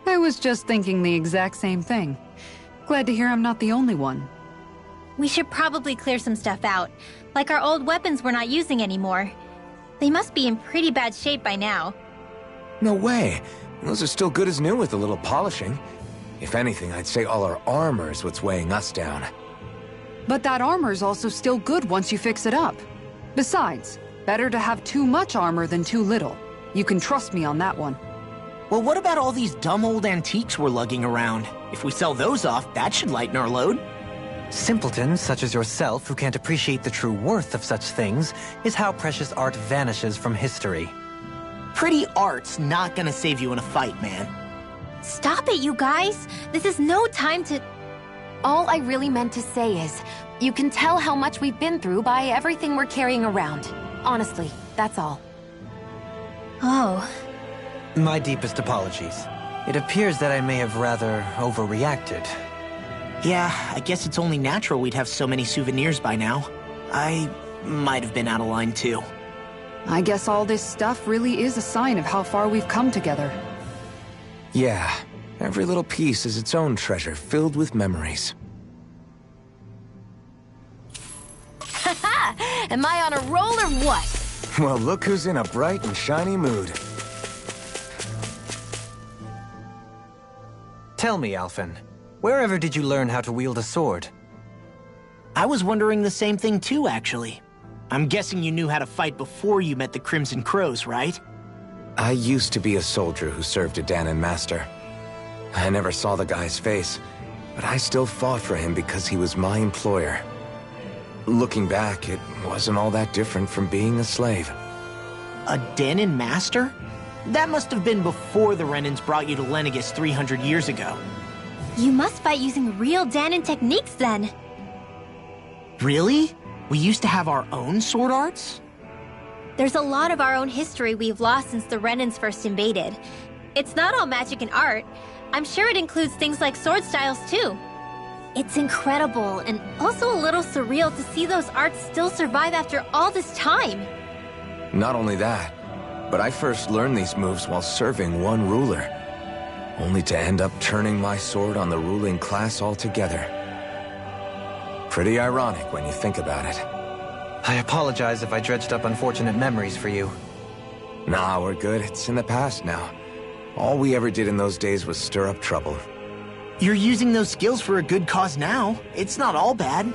I was just thinking the exact same thing. Glad to hear I'm not the only one. We should probably clear some stuff out, like our old weapons we're not using anymore. They must be in pretty bad shape by now. No way. Those are still good as new with a little polishing. If anything, I'd say all our armor is what's weighing us down. But that armor's also still good once you fix it up. Besides, better to have too much armor than too little. You can trust me on that one. Well, what about all these dumb old antiques we're lugging around? If we sell those off, that should lighten our load. Simpletons such as yourself who can't appreciate the true worth of such things is how precious art vanishes from history. Pretty art's not gonna save you in a fight, man. Stop it, you guys! This is no time to... All I really meant to say is, you can tell how much we've been through by everything we're carrying around. Honestly, that's all. Oh. My deepest apologies. It appears that I may have rather overreacted. Yeah, I guess it's only natural we'd have so many souvenirs by now. I might have been out of line too. I guess all this stuff really is a sign of how far we've come together. Yeah, every little piece is its own treasure filled with memories. Haha! Am I on a roll or what? Well, look who's in a bright and shiny mood. Tell me, Alphen, wherever did you learn how to wield a sword? I was wondering the same thing too, actually. I'm guessing you knew how to fight before you met the Crimson Crows, right? I used to be a soldier who served a Danon master. I never saw the guy's face, but I still fought for him because he was my employer. Looking back, it wasn't all that different from being a slave. A Danon master? That must have been before the Renans brought you to Lenegis 300 years ago. You must fight using real Danon techniques then. Really? We used to have our own sword arts? There's a lot of our own history we've lost since the Renans first invaded. It's not all magic and art. I'm sure it includes things like sword styles too. It's incredible and also a little surreal to see those arts still survive after all this time. Not only that, but I first learned these moves while serving one ruler, only to end up turning my sword on the ruling class altogether. Pretty ironic when you think about it. I apologize if I dredged up unfortunate memories for you. Nah, we're good. It's in the past now. All we ever did in those days was stir up trouble. You're using those skills for a good cause now. It's not all bad.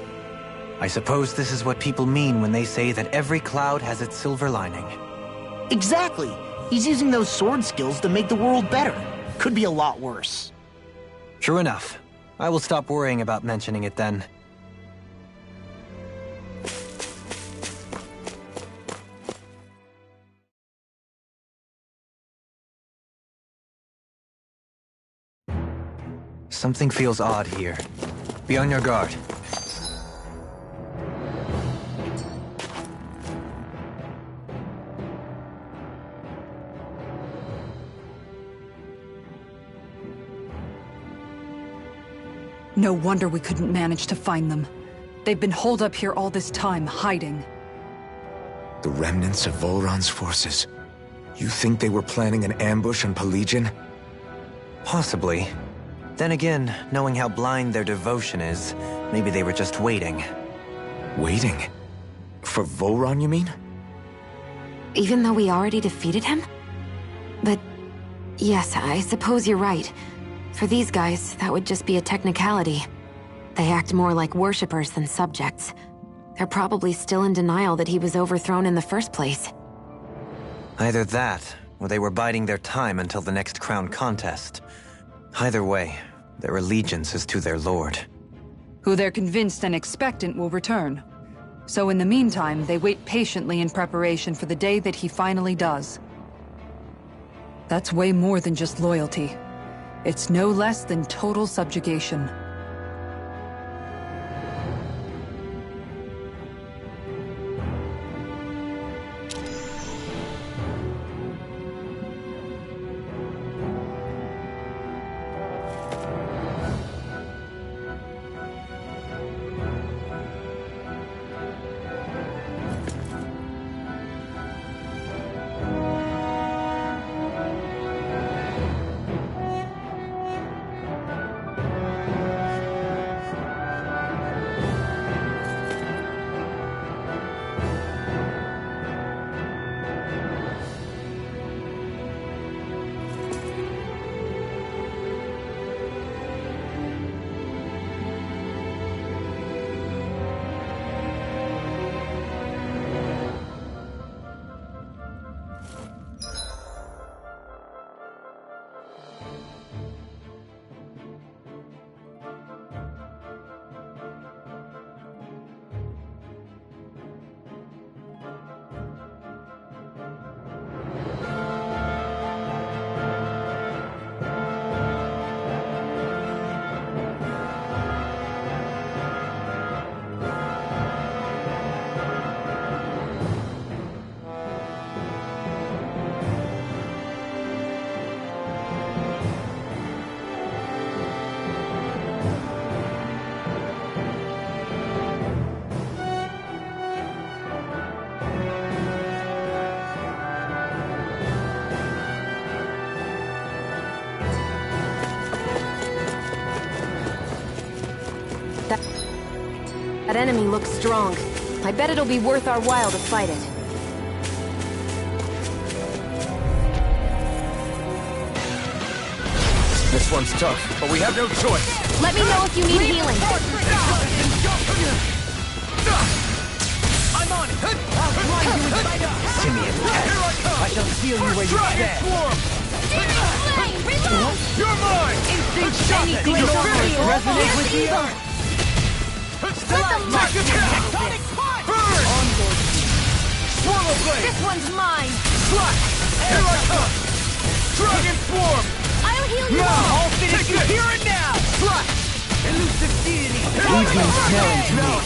I suppose this is what people mean when they say that every cloud has its silver lining. Exactly. He's using those sword skills to make the world better. Could be a lot worse. True enough. I will stop worrying about mentioning it then. Something feels odd here. Be on your guard. No wonder we couldn't manage to find them. They've been holed up here all this time, hiding. The remnants of Volron's forces. You think they were planning an ambush on Pelagian? Possibly. Then again, knowing how blind their devotion is, maybe they were just waiting. Waiting? For Volron, you mean? Even though we already defeated him? But yes, I suppose you're right. For these guys, that would just be a technicality. They act more like worshippers than subjects. They're probably still in denial that he was overthrown in the first place. Either that, or they were biding their time until the next crown contest. Either way, their allegiance is to their lord. Who they're convinced and expectant will return. So in the meantime, they wait patiently in preparation for the day that he finally does. That's way more than just loyalty. It's no less than total subjugation. That enemy looks strong. I bet it'll be worth our while to fight it. This one's tough, but we have no choice. Let me know if you need healing. I'm on it! Simian pest. I shall feel you where you stand. You're mine! Resonate with the earth. Swallow blade! This one's mine! Slash! Here I come! Dragon form! I'll heal you Now! all! I'll finish you here and now! Slash! Elusive deity! Evening smelling to me.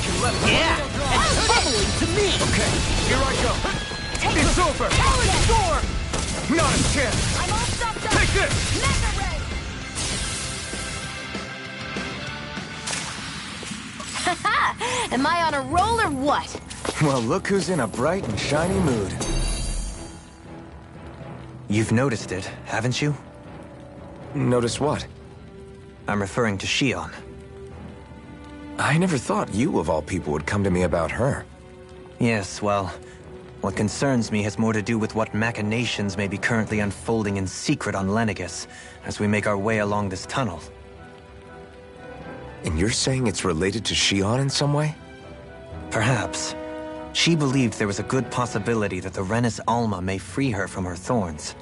Yeah! And bubbling to me! Okay, here I go! It's over! Storm! Not a chance! I'm all stopped up! Take this! Mega Ray! Haha! Am I on a roll or what? Well, look who's in a bright and shiny mood. You've noticed it, haven't you? Notice what? I'm referring to Shion. I never thought you, of all people, would come to me about her. Yes, well, what concerns me has more to do with what machinations may be currently unfolding in secret on Lenegis as we make our way along this tunnel. And you're saying it's related to Shion in some way? Perhaps. She believed there was a good possibility that the Renis Alma may free her from her thorns.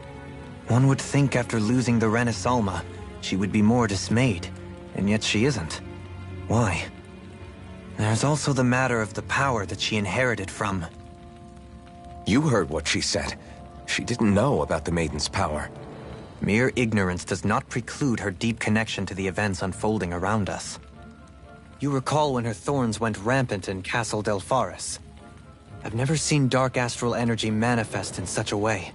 One would think after losing the Renis Alma, she would be more dismayed, and yet she isn't. Why? There's also the matter of the power that she inherited from... You heard what she said. She didn't know about the Maiden's power. Mere ignorance does not preclude her deep connection to the events unfolding around us. You recall when her thorns went rampant in Castle Delpharis. I've never seen dark astral energy manifest in such a way.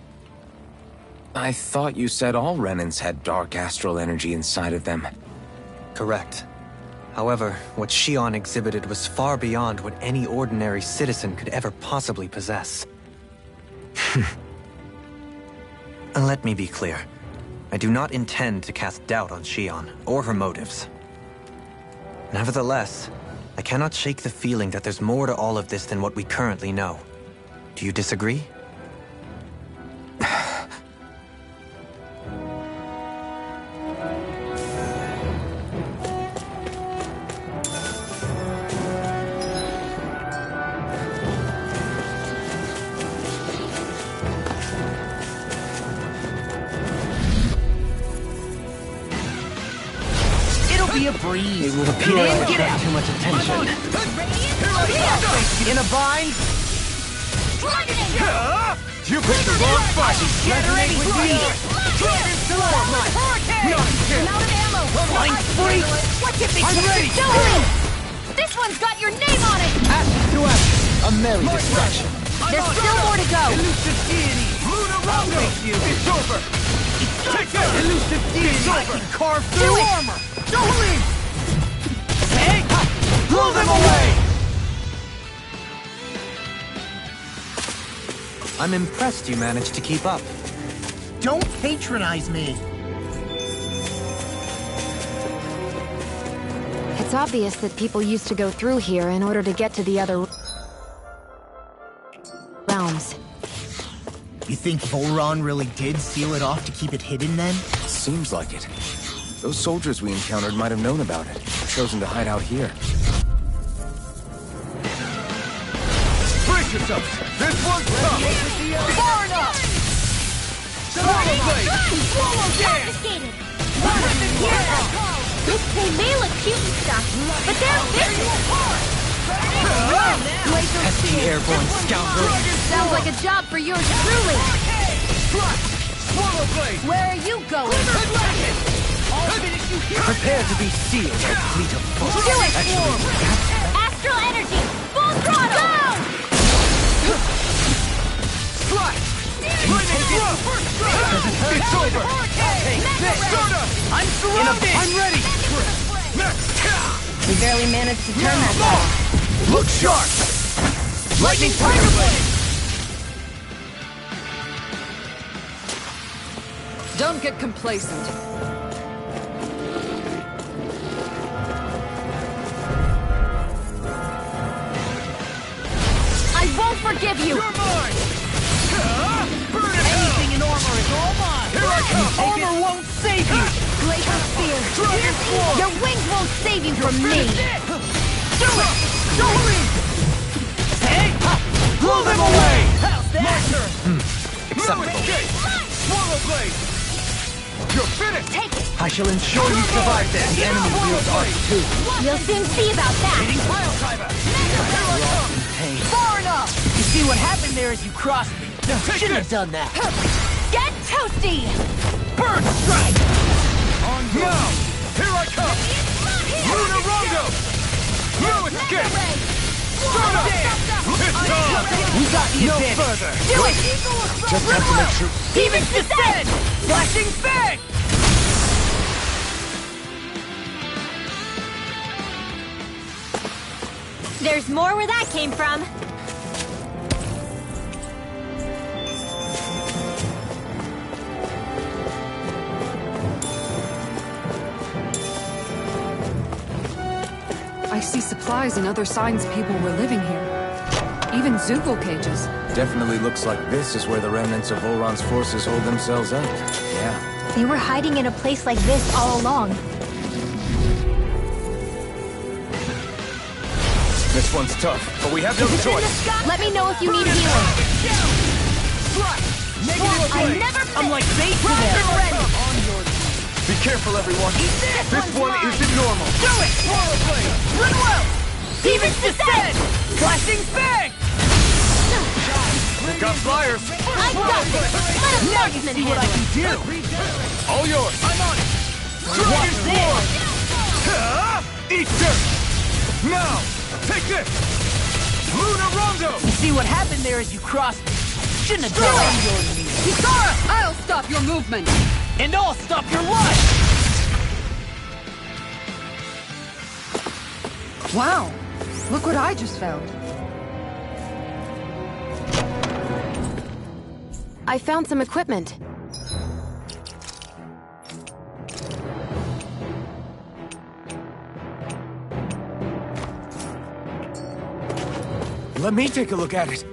I thought you said all Renans had dark astral energy inside of them. Correct. However, what Shion exhibited was far beyond what any ordinary citizen could ever possibly possess. Let me be clear. I do not intend to cast doubt on Shion, or her motives. Nevertheless, I cannot shake the feeling that there's more to all of this than what we currently know. Do you disagree? Be a breeze. It will appear I Get attract out. too much attention. In a bind? You picked the wrong fight! Resonate with me. Flying freak. What you think I'm you're ready. doing? This one's got your name on it! Action to action. A merry distraction. There's still more to go! Elusive deity! I'll face you! It's over! Take that! Elusive deity! It's over! Carve through it. armor. Don't leave. Hey! Blow them away! I'm impressed you managed to keep up. Don't patronize me. It's obvious that people used to go through here in order to get to the other realms. You think Volron really did seal it off to keep it hidden then? Seems like it. Those soldiers we encountered might have known about it, chosen to hide out here. Brace yourselves! This one's tough! Far enough! Swallow blade! Confiscated! They may look cute and stuff, but they're vicious! Pesky airborne scoundrel. Sounds like a job for yours truly! Swallow blade! Where are you going? Prepare to be sealed, O fleet of foes. Do it! Astral energy! Full throttle! Slash! It's over! I'm surrounded! I'm ready! We barely managed to turn that ball. Look sharp! Lightning Tiger Blade! Don't get complacent. I won't forgive you! You're mine! Burn it! Anything in armor is all mine. Here I come! Armor won't save you. Glacial Spear! Dragon Form! Your wings won't save you from me! Do it. Don't leave. Hey! Blow them away. unacceptable. Swallow blade! You're finished! Take it! I shall ensure you survive this. The enemy wields arts too. You'll soon see about that! Pile driver! Here I come! Pain. Far enough! You see what happened there is you crossed me. Shouldn't have done that. Get toasty! Bird strike! Now! Here I come! Luna Rondo! No escape! Start up! It's on! We got the No advantage. further! Do it! Just have to make sure... Demon descend! Flashing fang! There's more where that came from. I see supplies and other signs people were living here. Even Zoogle cages. Definitely looks like this is where the remnants of Volron's forces hold themselves out. Yeah. They were hiding in a place like this all along. This one's tough, but we have no choice. Let me know if you need healing. I never I'm like bait to them. Be careful, everyone. This one isn't normal. Do it! Swallow blade! Run well! Demon descend! Flashing fang! Got flyers. I got this! Let a marksman See what I handle can it! do! All yours. I'm on it. Dragon Swarm. Eat dirt. Now, take this. Luna Rondo. You see what happened there is you crossed me. Shouldn't have done it! Kisara! I'll stop your movement! And I'll stop your life! Wow! Look what I just found. I found some equipment. Let me take a look at it.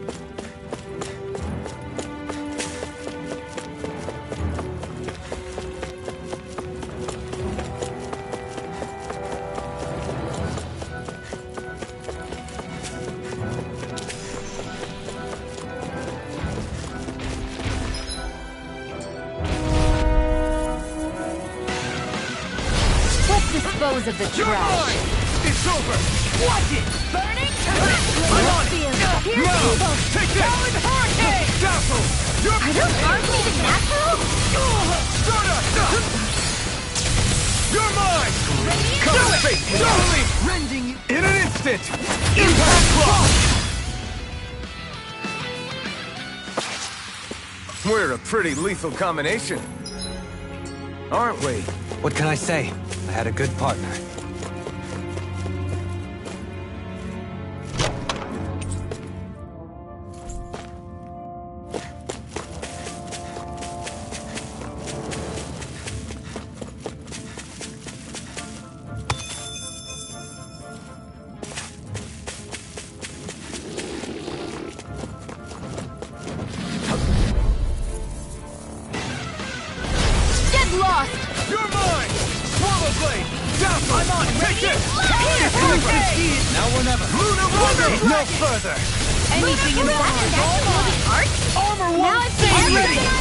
Let's dispose of the You're trash. mine. It's over. Watch it! Burning! I'm on it. Now, take this. Hurricane! Dazzle. You're Are those arms even natural? Stardust. You're mine. Come and face me. Totally. Rending you! In an instant. Impact block. We're a pretty lethal combination, aren't we? What can I say? I had a good partner. Get lost! You're mine. Swallow blade. Dazzle. I'm on. Take this. Now or never. Luna Rondo. No further. Anything in the Art? armor Now won't it's save you! everything!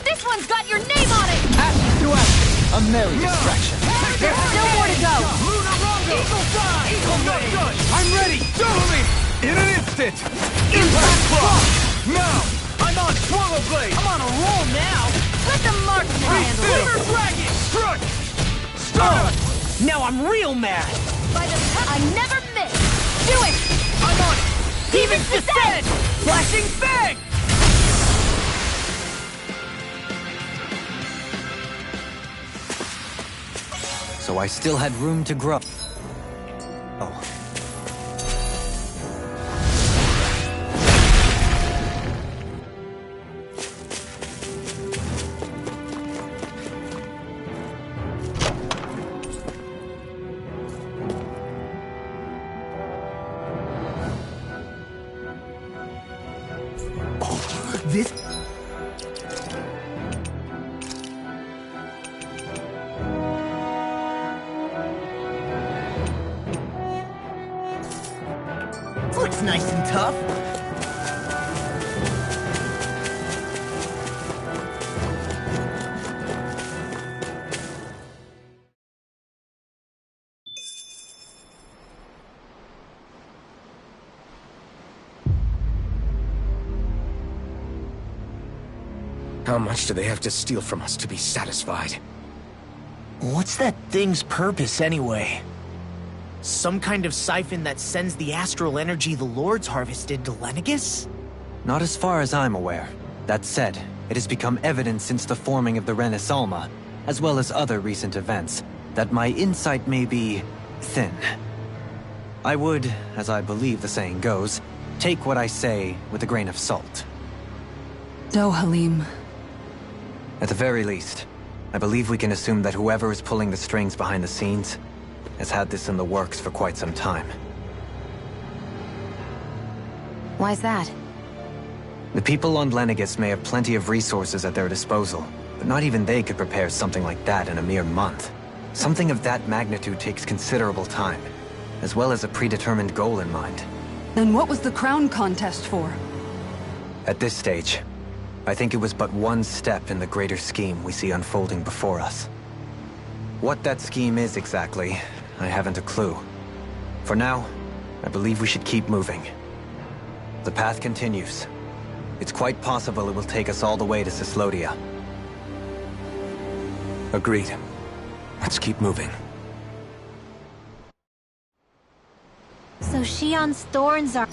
This one's got your name on it! Ashes to ashes. A merry distraction. Still more to go. Luna Rondo. Eagle fly. Eagle not done. I'm ready. Totally. In an instant. Impact block. Now. I'm on Swallow blade. I'm on a roll now! Let the marksman handle it. Silver dragon. Strike. Stardust. Now I'm real mad! By the I never miss. Do it! I'm on it. Demons descend! Flashing fang! So I still had room to grow. Oh. This... Looks nice and tough. How much do they have to steal from us to be satisfied? What's that thing's purpose, anyway? Some kind of siphon that sends the astral energy the Lords harvested to Lenegus? Not as far as I'm aware. That said, it has become evident since the forming of the Renaissance, as well as other recent events, that my insight may be thin. I would, as I believe the saying goes, take what I say with a grain of salt. Halim. At the very least, I believe we can assume that whoever is pulling the strings behind the scenes has had this in the works for quite some time. Why's that? The people on Lenegus may have plenty of resources at their disposal, but not even they could prepare something like that in a mere month. Something of that magnitude takes considerable time, as well as a predetermined goal in mind. Then what was the crown contest for? At this stage, I think it was but one step in the greater scheme we see unfolding before us. What that scheme is exactly, I haven't a clue. For now, I believe we should keep moving. The path continues. It's quite possible it will take us all the way to Cyslodia. Agreed. Let's keep moving. So Shion's thorns are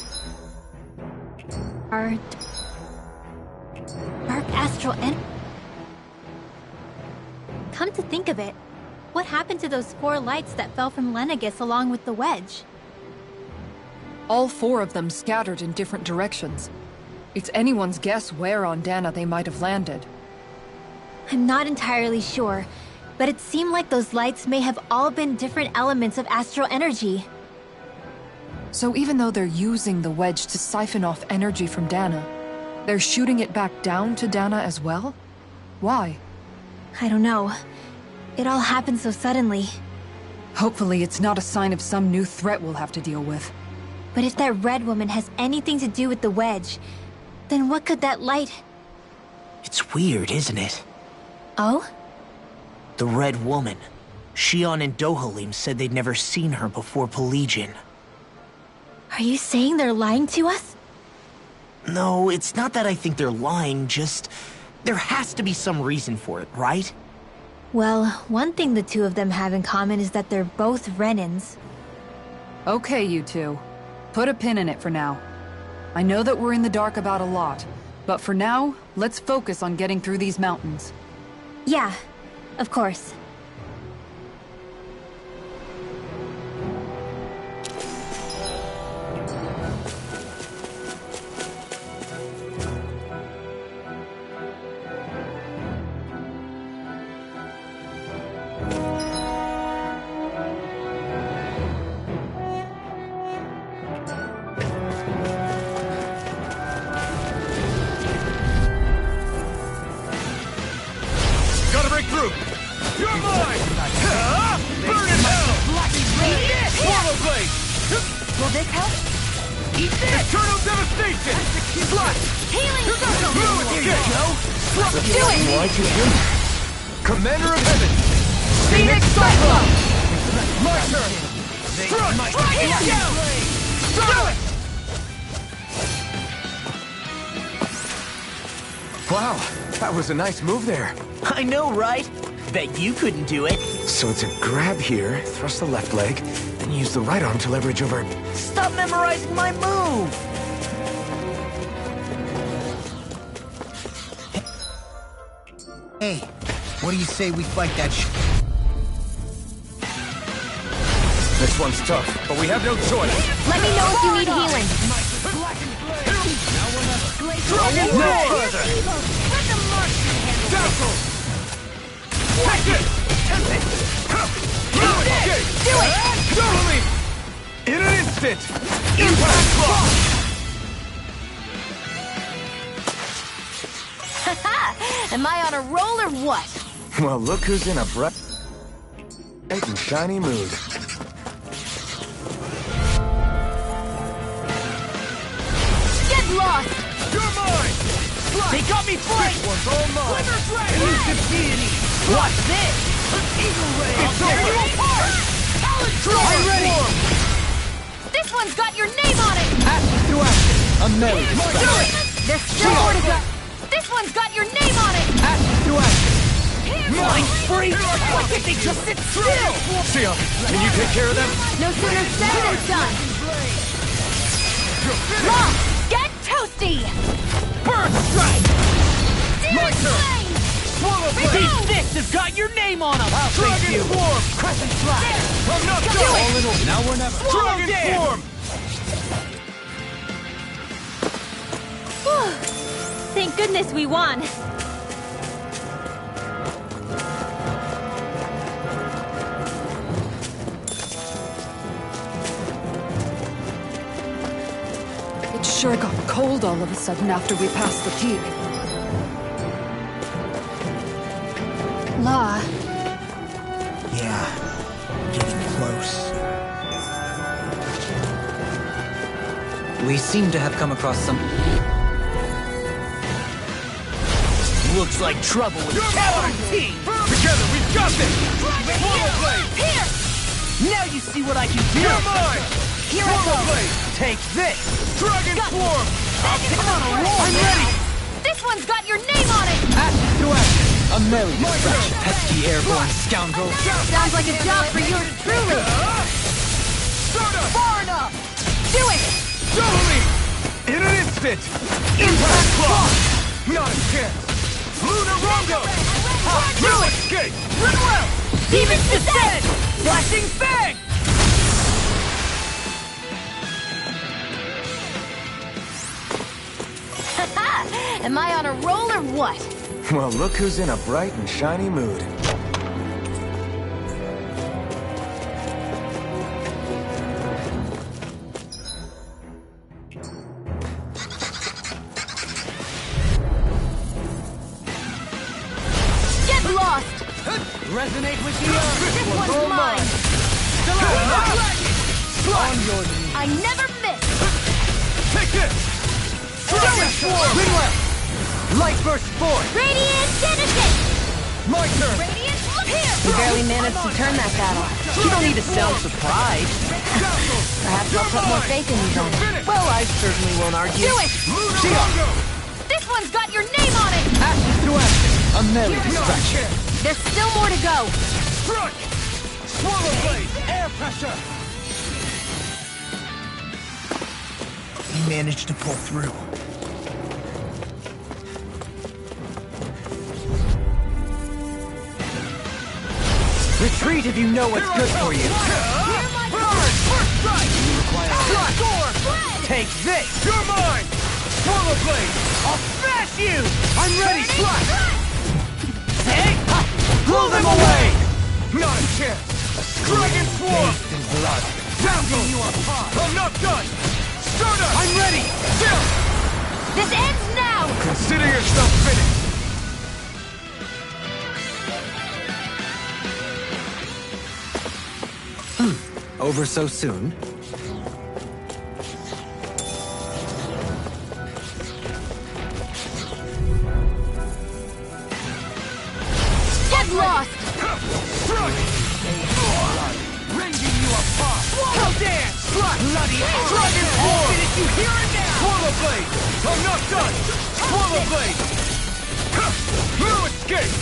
dark astral energy. Come to think of it, what happened to those 4 lights that fell from Lenegus along with the wedge? All 4 of them scattered in different directions. It's anyone's guess where on Dana they might have landed. I'm not entirely sure, but it seemed like those lights may have all been different elements of astral energy. So even though they're using the wedge to siphon off energy from Dana, they're shooting it back down to Dana as well? Why? I don't know. It all happened so suddenly. Hopefully it's not a sign of some new threat we'll have to deal with. But if that red woman has anything to do with the wedge, then what could that light... It's weird, isn't it? Oh? The Red Woman. Shion and Dohalim said they'd never seen her before Pelegion. Are you saying they're lying to us? No, it's not that I think they're lying, just... there has to be some reason for it, right? Well, one thing the 2 of them have in common is that they're both Renans. Okay, you 2. Put a pin in it for now. I know that we're in the dark about a lot, but for now, let's focus on getting through these mountains. Yeah, of course. Through! You're mine! Burn in hell! Swallow blade! Will this help? Eat this! Eternal devastation! Slut! Healing circle! Here you go! Do it! Commander of Heaven! Phoenix Cyclone! My turn! Strike! Here! Do it! Wow, that was a nice move there. I know, right? Bet you couldn't do it. So it's a grab here, thrust the left leg, then use the right arm to leverage over... Stop memorizing my move! Hey, what do you say we fight that This one's tough, but we have no choice. Let me know if you need healing. No further! Let the monster handle it. Take it! Do it! Totally! In an instant! Impact block! Haha! Am I on a roll or what? Well, look who's in a bright and shiny mood. Get lost! You're mine! They got me flanked! This one's all mine! Glimmer Dragon! Elusive deity! Watch this! Eagle Ray! I'll tear you apart! I'm ready! This one's got your name on it! Action to action. A merry Do it! There's still more to go. This one's got your name on it! Action to action! Mind free? Why can't they just sit still? Sia, can you take care of them? No sooner said than done! Mom, get toasty! Burn strike! My turn! Swallow These fists have got your name on them! I'll face you! Swarm! Crescent flash! I'm not Do done! it! All in all, now or never! Dragon Dance! Swarm! Thank goodness we won. It sure got cold all of a sudden after we passed the peak. Law, Yeah, getting close. We seem to have come across some... Looks like trouble with Cavalry Team! Together, we've got this! Swallow Blade! Here! Now you see what I can do! You're mine! Here I Swallow go! Blade! Take this! Dragon Swarm! I'm on a roll! I'm ready! This one's got your name on it! Action to action! A merry distraction, pesky airborne scoundrel! Sounds like a job for yours truly! Stardust! Far enough! Do it! Totally! In an instant! Impact Block! Not a chance! Lunar Rondo! No escape! Run well! Demons descend! Flashing Fang! Am I on a roll or what? Well, look who's in a bright and shiny mood. Get lost! Resonate with the earth! This one's mine! On your knees! I never miss! Take this! Dragon Swarm! Rinwell! Light burst forth! Radiant Genesis! My turn! Radiant, look here! We barely managed to turn that battle. You don't need to sound surprised. Perhaps I'll put more faith in you then. Well, I certainly won't argue. Do it! Lunar Rondo! This one's got your name on it! Action to action! A merry distraction! There's still more to go! Strike! Swallow Blade! Air pressure! We managed to pull through. Retreat if you know what's good for you! First strike! Take this! You're mine! Swallow Blade! I'll smash you! I'm ready! Slash! Hey! Blow them away! Not a chance! Dragon Swarm! Download you apart! I'm not done! Stardust! I'm ready! Still! This ends now! Consider yourself finished! Over so soon? Get lost! Rending you apart! Swallow dance! Bloody Dragon Swarm! finish you here and now! Swallow Blade! I'm not done! Swallow Blade! No escape!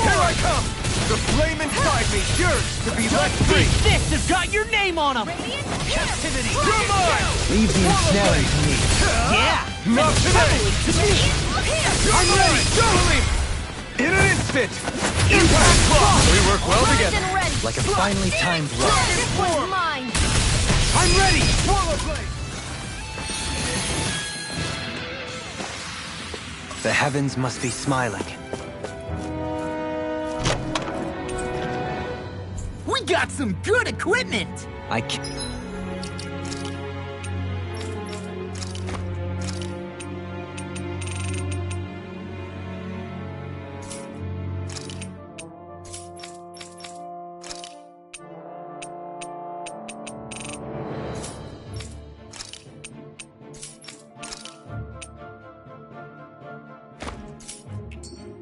Here I come! The flame inside me yearns to be let free! These fists have got your name on them! Captivity! You're mine! Leave the ensnaring to me. Yeah! Not today! To me! I'm ready! Totally! In an instant! Impact Block! We work well Primed together! and ready! Like a finely timed rock. This one's mine! I'm ready! Swallow Blade! The heavens must be smiling. We got some good equipment! I can't...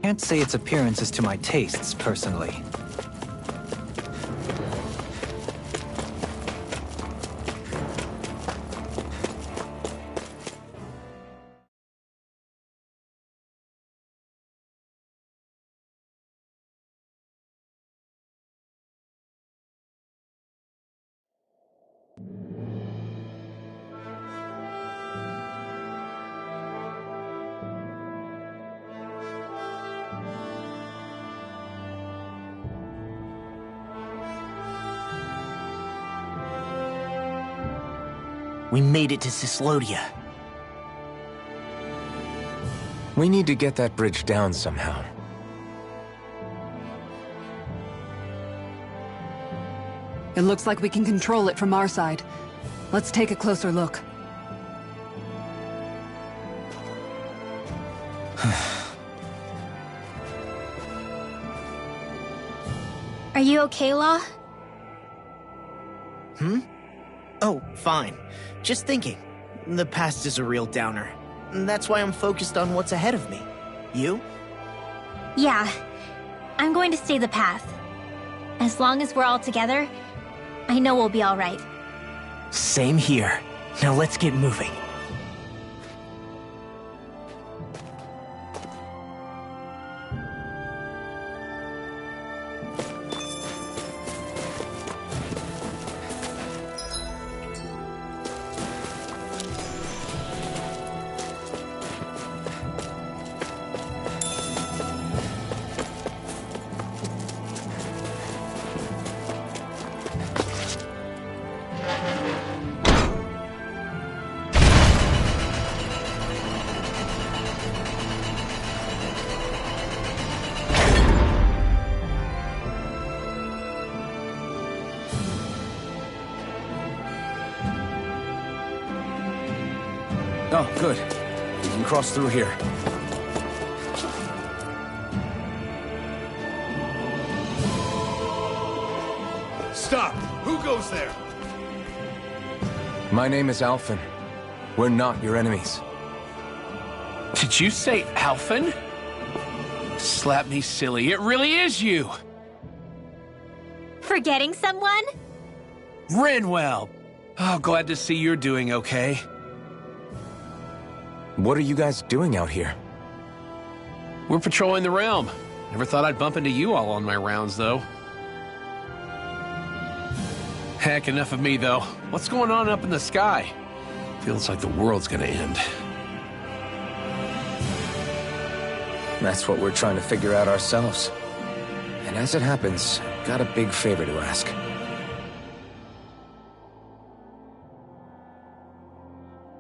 Can't say its appearance is to my tastes, personally. We made it to Cislodia. We need to get that bridge down somehow. It looks like we can control it from our side. Let's take a closer look. Are you okay, Law? Oh, fine. Just thinking. The past is a real downer. That's why I'm focused on what's ahead of me. You? Yeah. I'm going to stay the path. As long as we're all together, I know we'll be all right. Same here. Now let's get moving. Oh, good. We can cross through here. Stop! Who goes there? My name is Alphen. We're not your enemies. Did you say Alphen? Slap me silly, it really is you! Forgetting someone? Rinwell! Oh, glad to see you're doing okay. What are you guys doing out here? We're patrolling the realm. Never thought I'd bump into you all on my rounds, though. Heck, enough of me, though. What's going on up in the sky? Feels like the world's gonna end. That's what we're trying to figure out ourselves. And as it happens, got a big favor to ask.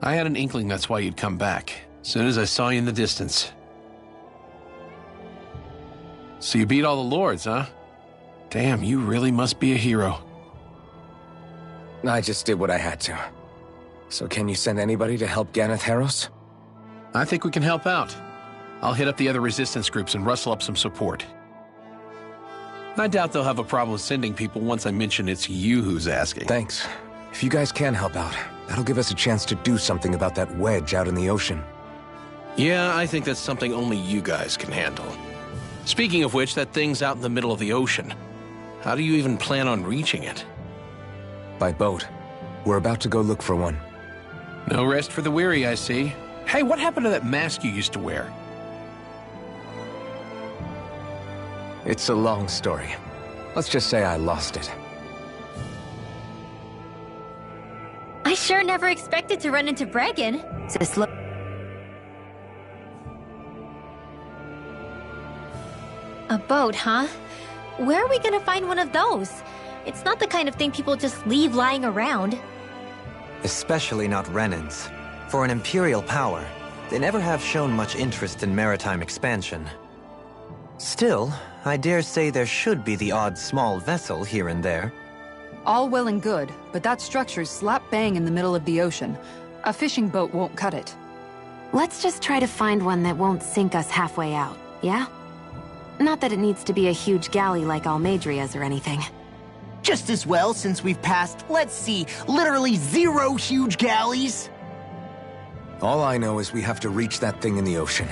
I had an inkling that's why you'd come back, as soon as I saw you in the distance. So you beat all the lords, huh? Damn, you really must be a hero. I just did what I had to. So can you send anybody to help Ganeth Harros? I think we can help out. I'll hit up the other resistance groups and rustle up some support. I doubt they'll have a problem sending people once I mention it's you who's asking. Thanks. If you guys can help out, that'll give us a chance to do something about that wedge out in the ocean. Yeah, I think that's something only you guys can handle. Speaking of which, that thing's out in the middle of the ocean. How do you even plan on reaching it? By boat. We're about to go look for one. No rest for the weary, I see. Hey, what happened to that mask you used to wear? It's a long story. Let's just say I lost it. I sure never expected to run into Bregan. A boat, huh? Where are we gonna find one of those? It's not the kind of thing people just leave lying around. Especially not Renans. For an Imperial power, they never have shown much interest in maritime expansion. Still, I dare say there should be the odd small vessel here and there. All well and good, but that structure's slap bang in the middle of the ocean. A fishing boat won't cut it. Let's just try to find one that won't sink us halfway out, yeah? Not that it needs to be a huge galley like Almadria's or anything. Just as well, since we've passed, let's see, literally 0 huge galleys. All I know is we have to reach that thing in the ocean.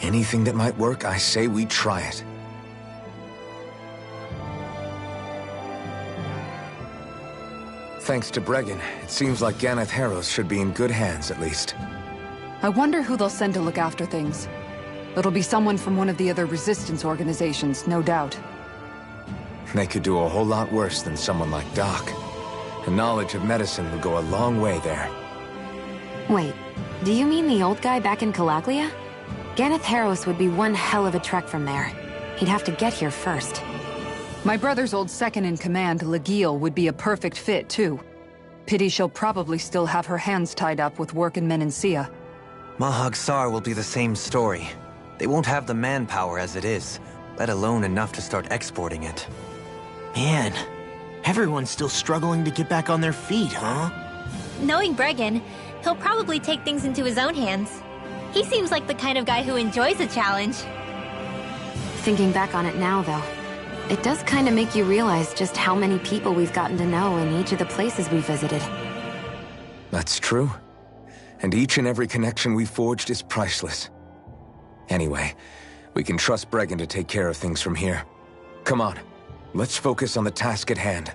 Anything that might work, I say we try it. Thanks to Bregan, it seems like Ganeth Harros should be in good hands, at least. I wonder who they'll send to look after things. It'll be someone from one of the other resistance organizations, no doubt. They could do a whole lot worse than someone like Doc. A knowledge of medicine would go a long way there. Wait, do you mean the old guy back in Calaglia? Ganeth Harros would be one hell of a trek from there. He'd have to get here first. My brother's old second-in-command, Legiel, would be a perfect fit, too. Pity she'll probably still have her hands tied up with work in Menancia. Mahag Sar will be the same story. They won't have the manpower as it is, let alone enough to start exporting it. Man, everyone's still struggling to get back on their feet, huh? Knowing Bregan, he'll probably take things into his own hands. He seems like the kind of guy who enjoys a challenge. Thinking back on it now, though, it does kind of make you realize just how many people we've gotten to know in each of the places we visited. That's true. And each and every connection we forged is priceless. Anyway, we can trust Bregan to take care of things from here. Come on, let's focus on the task at hand.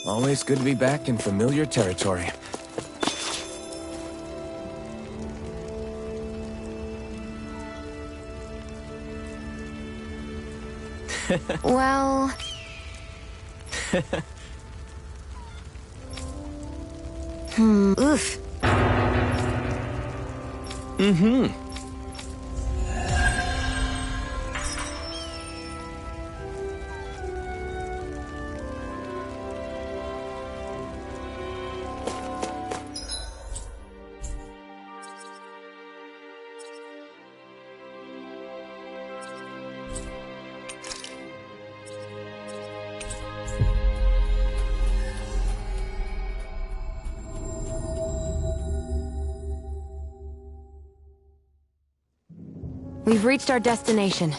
Always good to be back in familiar territory. Well... Oof. Mm-hmm. We've reached our destination.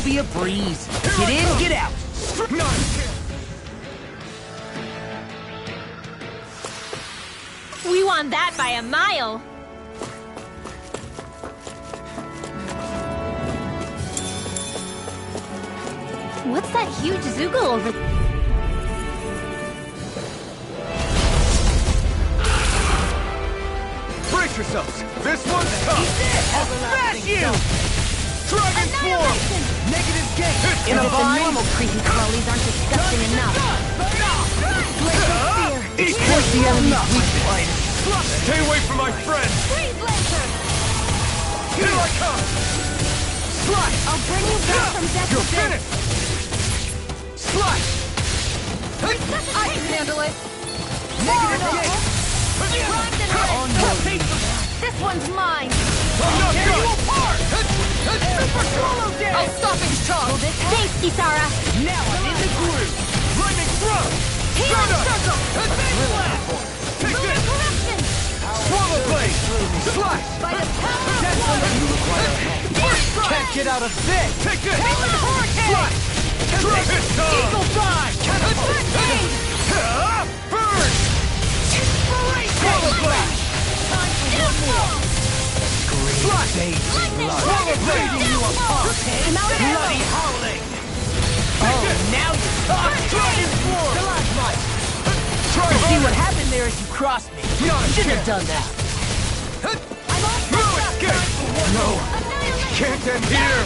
Be a breeze. Get in, get out. We won that by a mile. What's that huge Zoogle over there? Brace yourselves. This one's tough. I'll smash you. Dragon Swarm! Negative gate! As if the normal creepy crawlies aren't disgusting enough. Each push the enemy's weak point. Stay away from my friend! Here I come! Slash! I'll bring you back from death. You're finished! Slash! I can handle it! Negative gate! This one's mine! I'm not Tear you done! apart! Super swallow dash! I'll stop his tongue! Thanks, Kisara. Now I'm in the groove! Lightning Thrust! Healing circle! Advance blast! Take Lunar this! corruption! get out of this! Take this! Hurricane! Eagle Fly! Burn! Inspiration! Time for one more! Swallow blade! You apart! Bloody howling! Oh, now you're talking! Dragon Swarm! Try See harder! what happened there is you crossed me. You shouldn't have done that. No escape! No! Can't end here!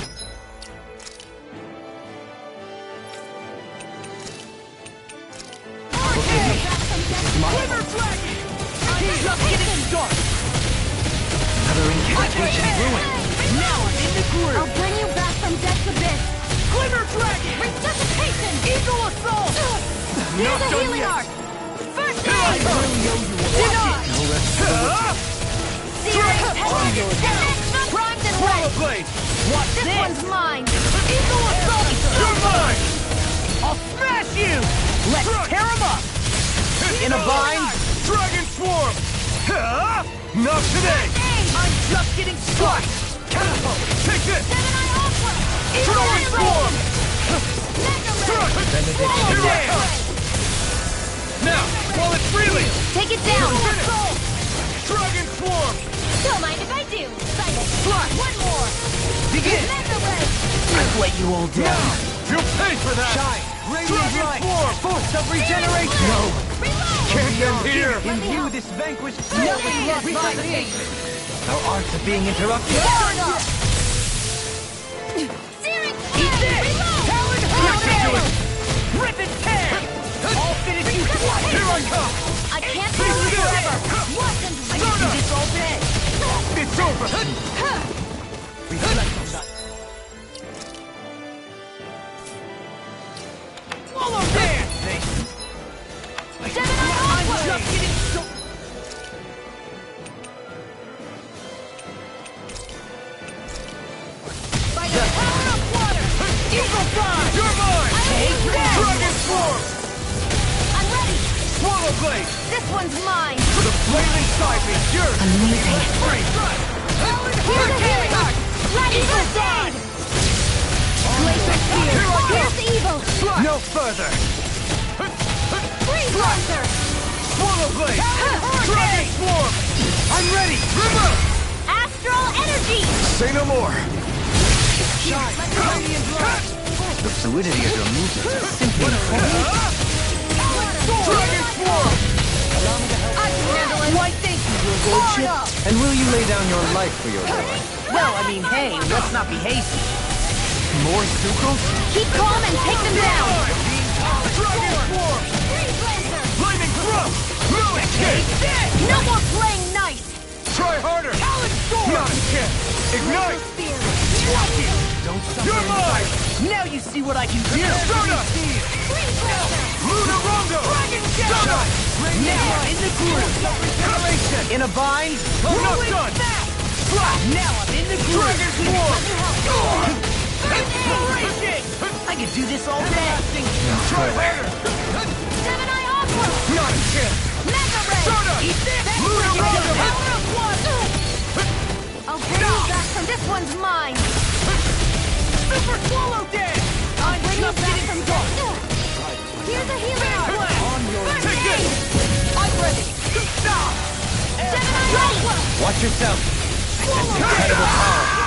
Quiver Dragon! He's just getting started! Another incantation ruined. Now I'm in the groove. I'll bring you back from death's abyss. Quiver Dragon! Resuscitation! Eagle Assault! Here's a healing arc! First I aid! will know you will watch it. Searing penalty! Primed and ready! Blade! Watch This this! one's mine! Eagle Assault! You're mine! I'll smash you! Let's tear him up! In a bind? Dragon Swarm! Not today! I'm just getting started! Catapult! Take this! Eagle Dragon Swarm! Assault! Here I come! Now, while it's reeling! Take it down! Dragon Swarm! Don't mind if I do! Flush! One more! Begin! I've let you all down. You'll pay for that! Shine! Radiant Dragon light! Swarm! Force of regeneration! No! Can't end here! Imbue this vanquished nothing left my hate! Our arts are being interrupted! Searing Eat this! Talon Hurricane! Rip and tear! I'll finish you twice! Here I come! I can't hold it forever! Wasn't I can do this all day! It's over! Reflect on that. Swallow dance! I'm just getting so... By the power of water! Eagle Fly! You're mine! Take that! Dragon Swarm! I'm ready! Swallow blade! This one's mine! For the flame inside me! Yours! Amazing! Free! Talon Here's a healing Hurricane! arc! Ready for aid! Glacier Spear! Here's the evil! No further! Freeze Lancer! Swallow blade! Dragon Swarm! I'm ready! Remember! Astral Energy! Say no more! The fluidity of your movements is simply incredible. Dragon Swarm! I can handle it! Why, thank you, your lordship! And will you lay down your life for your lord? Well, I mean, hey, let's not be hasty. More sucrose? Keep calm and take them down! Dragon Swarm! Freeze Lancer! Lightning thrust! No escape! No more playing nice! Try harder! Talon Storm! Not a chance! Ignite! Spear! Watch it! Don't suffer. You're mine! Now you see what I can do! Soda! Freeze Lancer! Luna Rondo! Dragon Soda! Now I'm in the groove! Regeneration! In a bind? I'm not Rolling done! smash! Now I'm in the groove! Dragon Swarm! Inspiration! I could do this all day! Try harder! Gemini Aqua! Not a chance! Mega Ray! Soda! Eat this! Luna Rondo! Power of one! I'll bring you back from this one's mine! Super Swallow Dance! I'm Bring you just back getting from started! death! Here's a healing arc! On your Take this! I'm ready! Stop! Gemini Aqua! Watch yourself. Incredible power!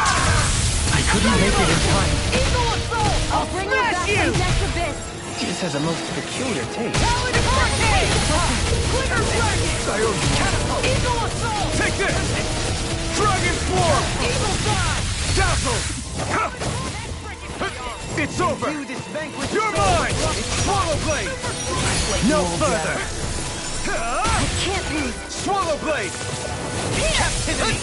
I couldn't make it in time. Eagle Assault! I'll bring you back smash from you! death's abyss! This has a most peculiar taste. Talon Hurricane! Quiver Dragon! Catapult! Eagle Assault! Take this! Dragon Swarm! Eagle Fly! Dazzle! It's over! Do this vanquish! You're mine! Swallow blade! No further! I can't lose! Swallow blade! Captivity!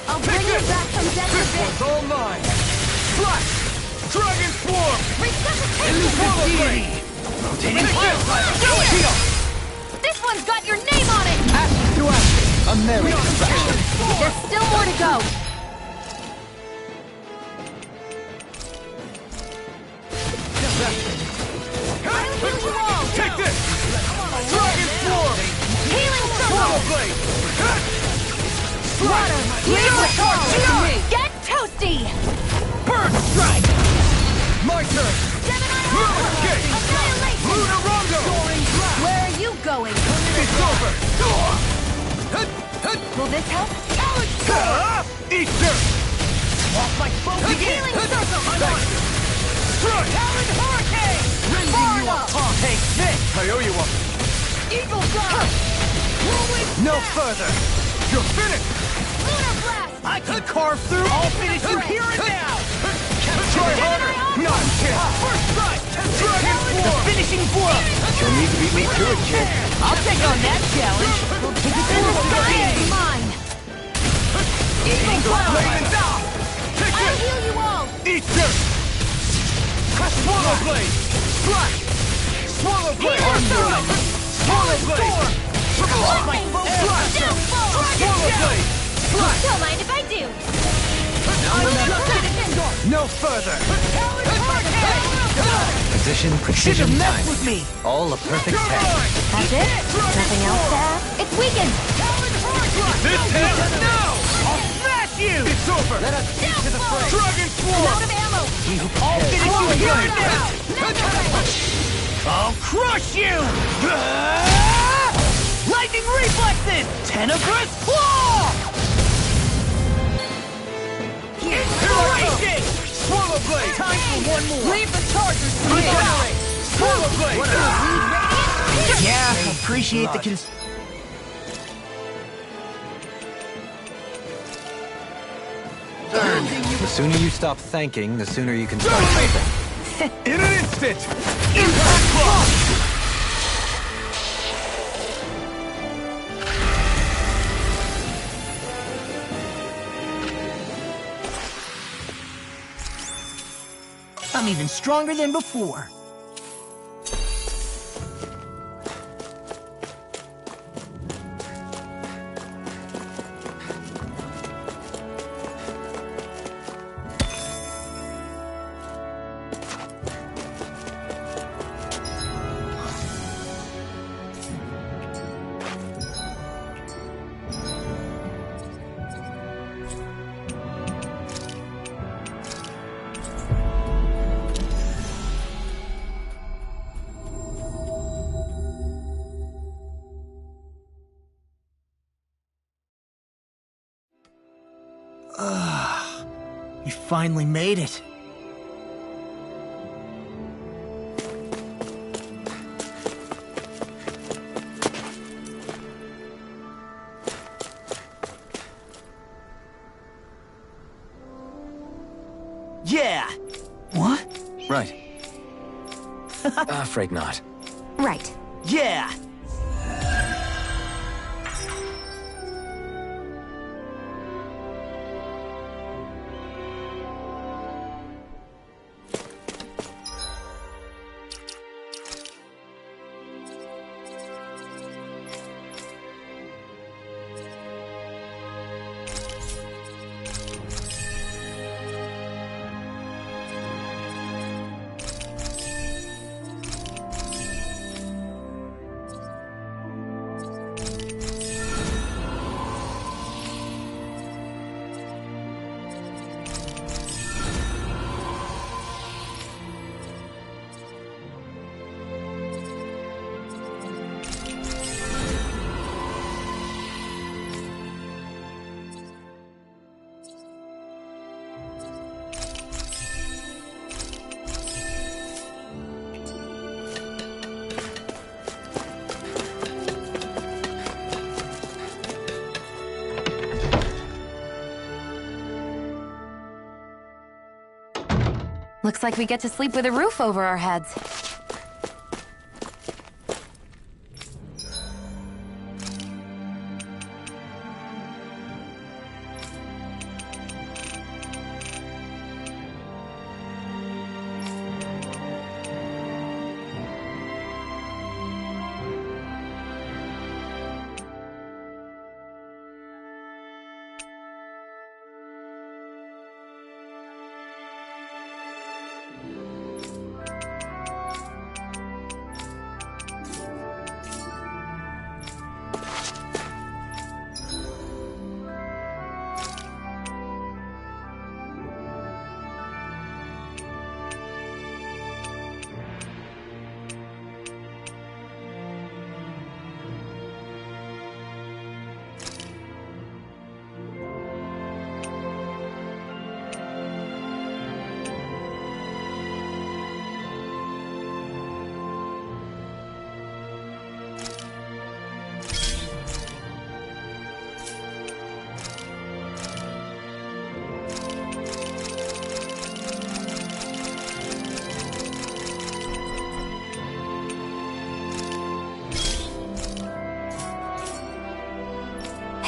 I'll bring you back from death's This abyss! one's all mine! Flash! Dragon Swarm! Resuscitation! Swallow blade! Rotating Take this! Heal! This one's got your name on it! Ashes to ashes. A merry distraction. There's still more to go! Take this! Dragon Swarm! Healing Swallow circle! blade! Water! Leave the call! Get toasty! Burn! this help? Eat dirt! Off my boat again! Healing circle! I'm on! Talon Hurricane! Rending you up! Take this! I owe you one. Eagle Fly! No further! You're finished! Lunar Blast! I could carve through. I'll finish you here and now! Try harder! Not a chance! First strike! Dragon The Form! finishing blow! You'll need to beat me to it, kid. I'll take on that challenge! We'll take it through the It's mine. Eagle Cloud! Flames out! Take I'll this! heal you all. Eat dirt! Swallow Blade! Slash! Swallow Blade! Swallow Blade! Off my boat! Swallow Blade! Slash! Don't mind if I do. No further! Talon Hurricane! Position, precision, Should've messed timing. with me! All a perfect 10. That's it? Nothing else to add? It's weakened. Talon Hurricane! This hits! Now! I'll smash you! It's over! Let us get to the fray. Dragon I'm Form! out of ammo. He who I'll prepares finish you will here win. and now! I'll crush you! Lightning reflexes! Tenebrous claw! Inspiration! Swallow Blade! Time for one more! Leave the chargers to me! Swallow Blade! Yeah, appreciate the The sooner you stop thanking, the sooner you can start hoping. In an instant! Impact Block! I'm even stronger than before. You finally made it. Yeah! What? Right. Afraid not. Right. Yeah! Looks like we get to sleep with a roof over our heads.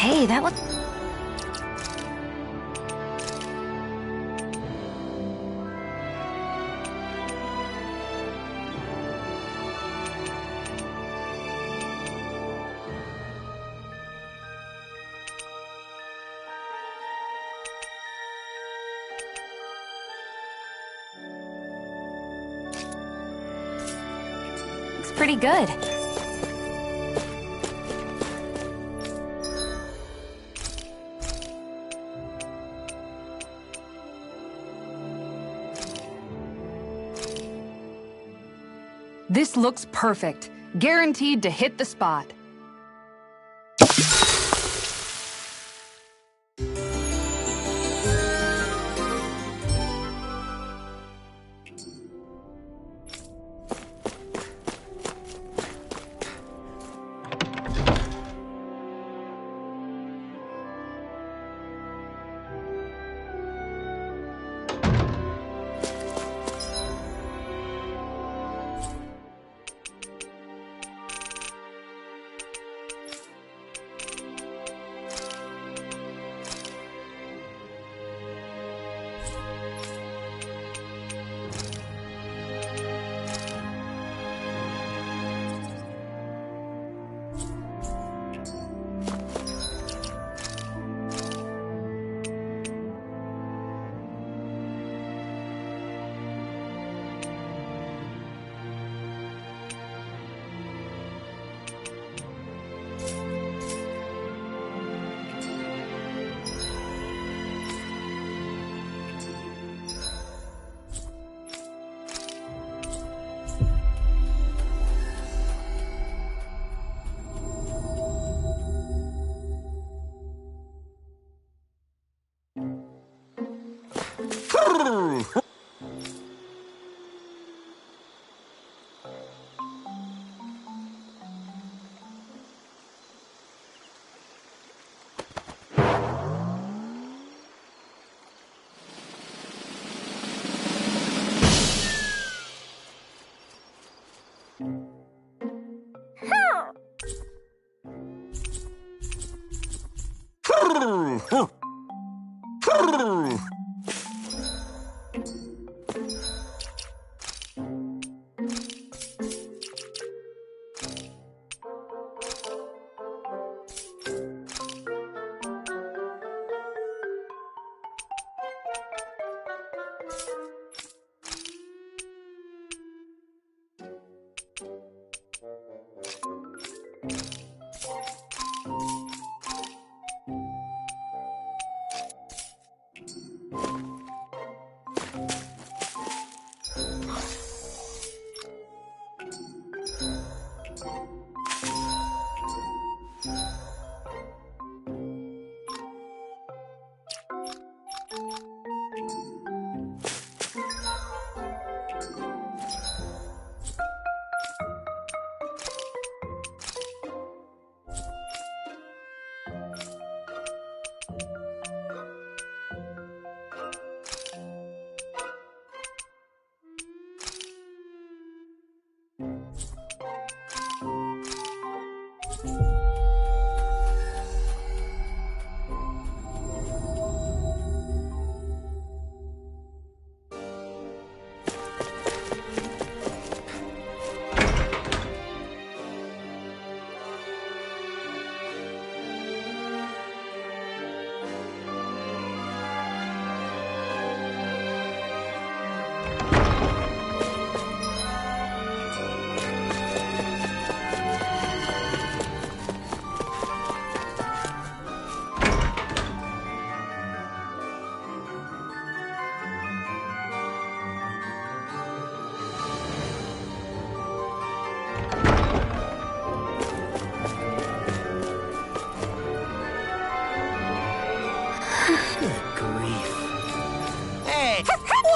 Hey, that was... Looks pretty good. This looks perfect. Guaranteed to hit the spot.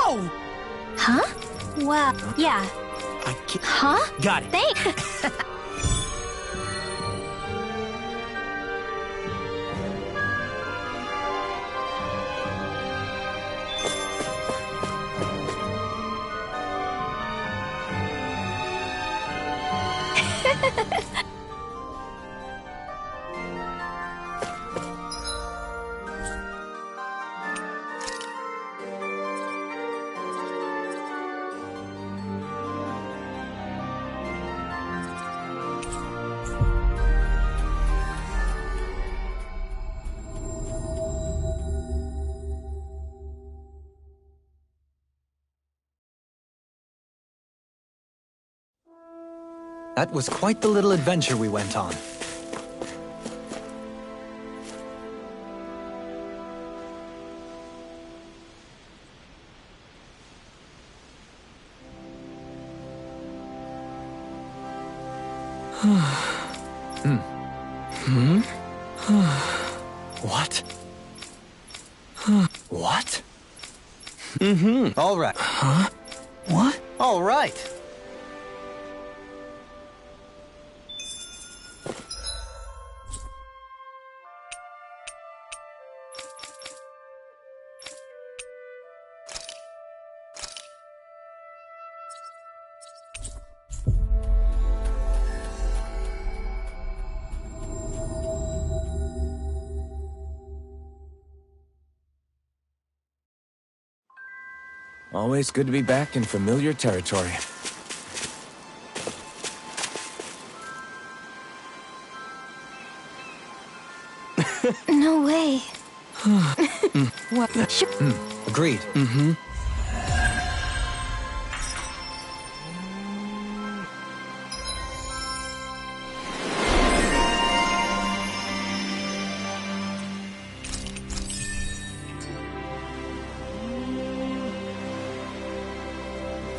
Whoa! Huh? Wow. Yeah. I can't... Huh? Got it. Thanks. That was quite the little adventure we went on. What? What? All right. Huh? What? All right. Always good to be back in familiar territory. No way. What? Agreed.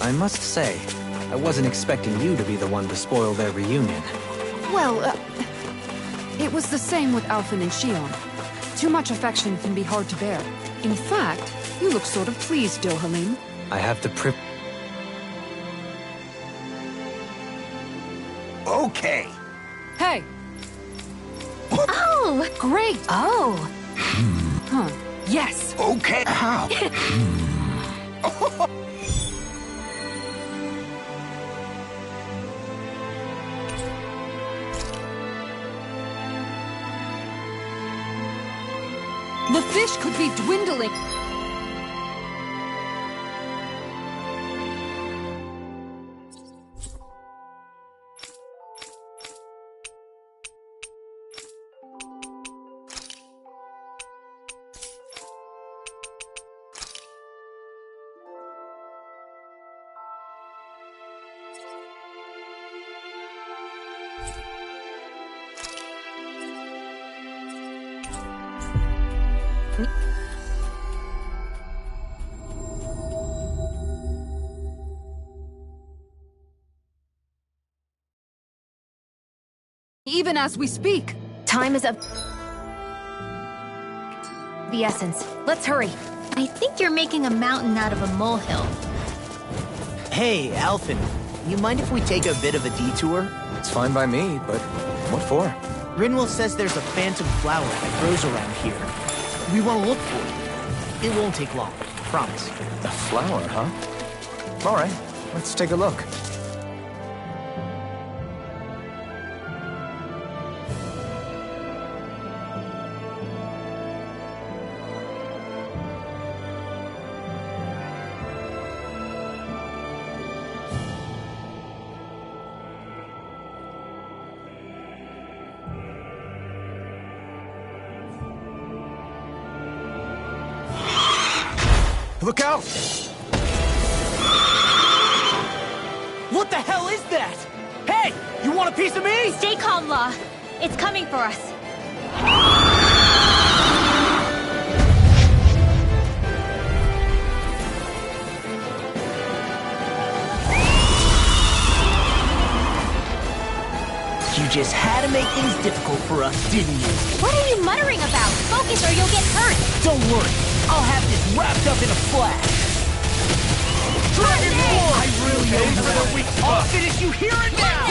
I must say, I wasn't expecting you to be the one to spoil their reunion. Well, it was the same with Alphen and Shion. Too much affection can be hard to bear. In fact, you look sort of pleased, Dohalim. I have the Okay. Hey! Oh! Great! Oh! Huh. Yes! Okay. How? The fish could be dwindling! Even as we speak. Time is of the essence. Let's hurry. I think you're making a mountain out of a molehill. Hey, Alphen, you mind if we take a bit of a detour? It's fine by me, but what for? Rinwell says there's a phantom flower that grows around here. We want to look for it. It won't take long, promise. A flower, huh? All right, let's take a look. Look out! What the hell is that? Hey, you want a piece of me? Stay calm, Law. It's coming for us. You just had to make things difficult for us, didn't you? What are you muttering about? Focus or you'll get hurt. Don't worry, I'll have this wrapped up in a flash. Dragon War! I really Aim know for the weak spot. I'll finish you here and now!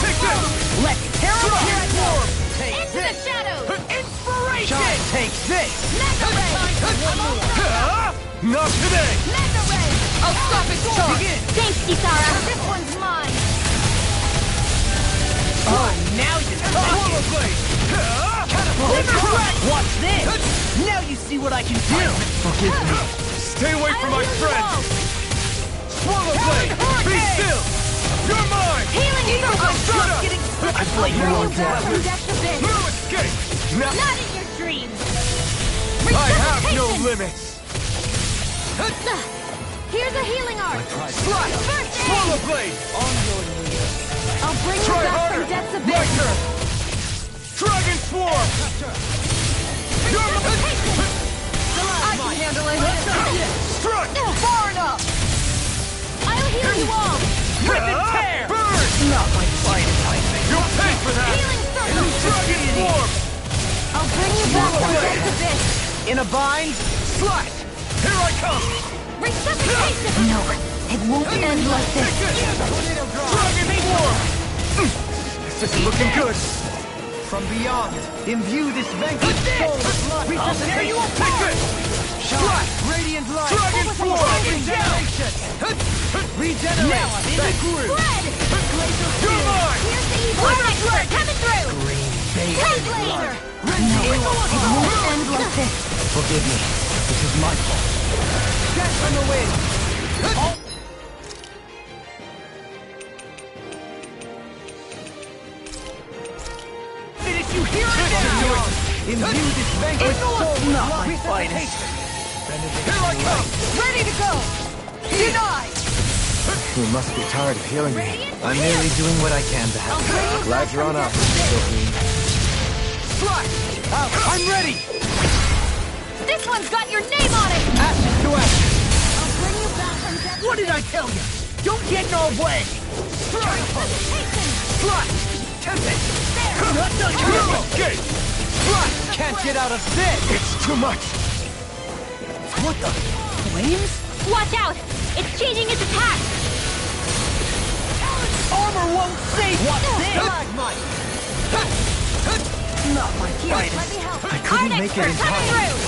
Take this! Let's tear Dragon War! Into the shadows! Inspiration! John, take this! Mega Ray! Not today! Mega Ray! I'll stop its charge! Begin! Thanks, Kisara. This one's mine. Oh, now you're talking! Watch this! Now you see what I can do! Forgive me. Stay away from my friends! Swallow Blade! Be still! You're mine! Healing circle! I've let you all down. From depth abyss. No escape! Not in your dreams. I have no Resuscitation. limits! Here's a healing art. Slash! First aid. Swallow Blade! I'll bring this abyss! My turn! Dragon Swarm! I can handle it! Strike! Far enough! I'll heal you all! Rip and tear! Burn! Not my finest, I think. You'll pay for that! Healing circle! Dragon Swarm! I'll bring you back from this abyss! In a bind? Slash! Here I come! Resuscitation! No, it won't end like this. Dragon Swarm! This isn't looking good. From beyond, imbue this vanquished soul with light. Resuscitate! You will take it! Shine! Radiant light! Dragon Swarm! Regeneration! Regenerate! Now I'm in the groove! Spread! You're mine! Here's the evil! We're coming through! Take laser! No, it won't end like this. Forgive me. This is my fault. Death on the wind! Did you hear it now? Imbue this vanquished soul with not my resuscitation. Here I come! Ready to go! Denied! You must be tired of healing me. I'm merely doing what I can to help. Glad you're on up, Sophie. Slash! I'm ready! This one's got your name on it! Ashes to ashes! I'll bring you back from death. What did I tell you? Don't get in our way! Slash! Tempest! Not done yet! Escape! Slash! Can't get out of this! It's too much! What the? Flames? Watch out! It's changing its attack! Armor won't save what's this? Stalagmite! Not my finest. Let me help. I couldn't make it in time. Through.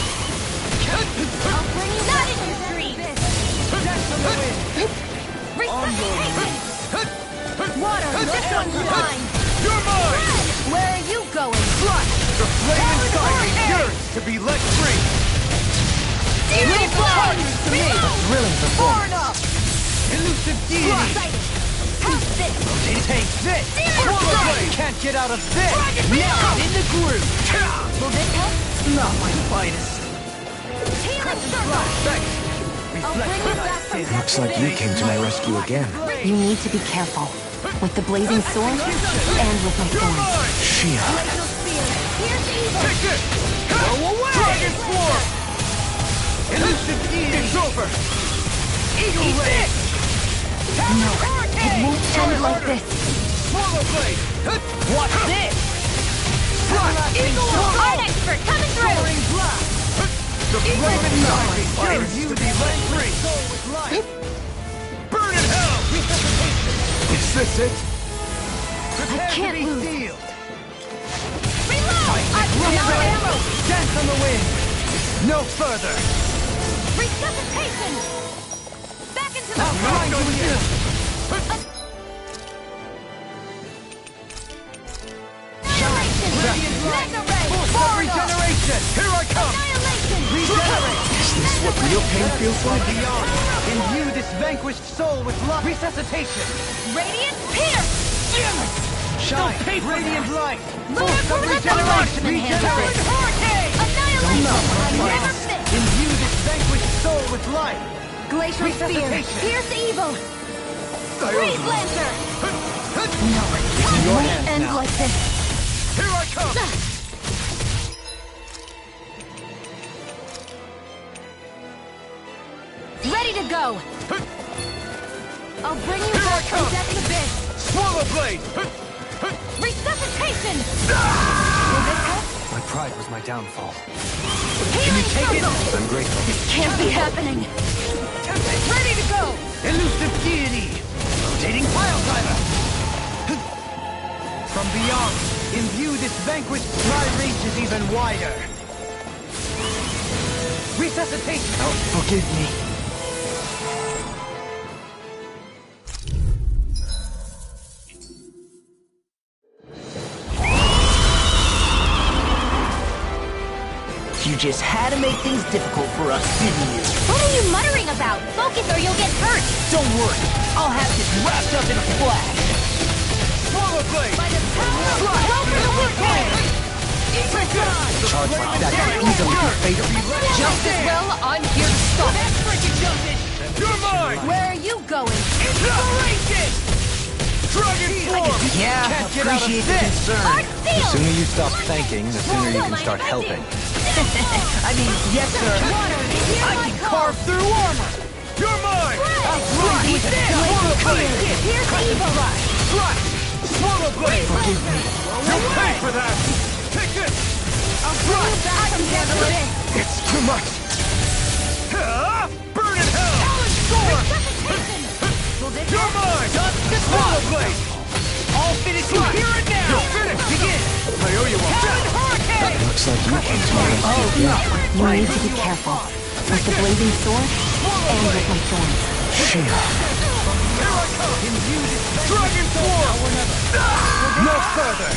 I'll bring you back in your dreams. Death on the wind! Resuscitation! Water, this one's mine! You're mine! Where are you going? Slash! The flame inside me yearns to be let free! Leave the targets to me! Thrilling Far performance. enough! Elusive deity! Excited! How's this? Take this! Swordblade can't get out of this! Now in the groove! Will this help? Not my finest! Healing circle! Thanks! I'll bring you back from death. Looks like you came to my rescue again. You need to be careful. With the blazing sword and with my thorns. Shia. Glacial spear. Here's evil. Take this! Go away! Dragon Swarm! Elusive deity! It's over! Eagle ray! No, it won't end like this. Swallow blade! What's this? Eagle Art expert coming through. Soaring blast! The flame inside me yearns You to be let free! soul with life! Burn in hell! Is this it? Prepare can't to be lose. sealed! Reload. I've run out of ammo. Dance on the wind! No further! Resuscitation. Back into the I'm trying to resist! annihilation. Mega ray. Full regeneration! Here I come! Annihilation. Regenerate! Is this what real pain feels like? Beyond! Imbue this vanquished soul with love! Resuscitation! Radiant pierce. Shine! Radiant light! Lunar Full regeneration. Regenerate! Hurricane. Annihilation. I never miss. Imbue this vanquished soul with life! Glacial spear. Resuscitation. Pierce evil. Freeze lancer. No, it won't end like this. Here I come! Ready to go. I'll bring you Here I back from come. death's abyss. Swallow blade! Resuscitation. Will this help? My pride was my downfall. Healing circle. I'm grateful. Can't be happening. Ready to go! Elusive deity! Rotating pile driver! From beyond, imbue this vanquished, my reach is even wider. Resuscitation! Oh, forgive me. You just had to make things difficult for us, didn't you? What are you muttering about? Focus or you'll get hurt. Don't worry, I'll have this wrapped up in a flash. Swallow blade! By the power of go for the hurricane. Charge like that can easily be fatal. Just as well, I'm here to stop. You're mine! Where are you going? Inspiration! Dragon form! Yeah, Can't get out of appreciate the this. concern. The sooner you stop thanking, the sooner you can start helping. I mean, yes, sir. I can carve through armor. You're mine! Right. Swallow blade! Here's evil! Slash! Swallow blade! Forgive me. You'll pay for that! Take this! I'll bring you back. I can handle it. It's too much! Burn in hell! You're mine! Swallow blade! I'll finish you here and now. You're finished! Begin. I owe you one. Looks like you came to me. Oh, no. You need to be careful. With the blazing sword, and with my thorns. Here I come! Dragon form! No further!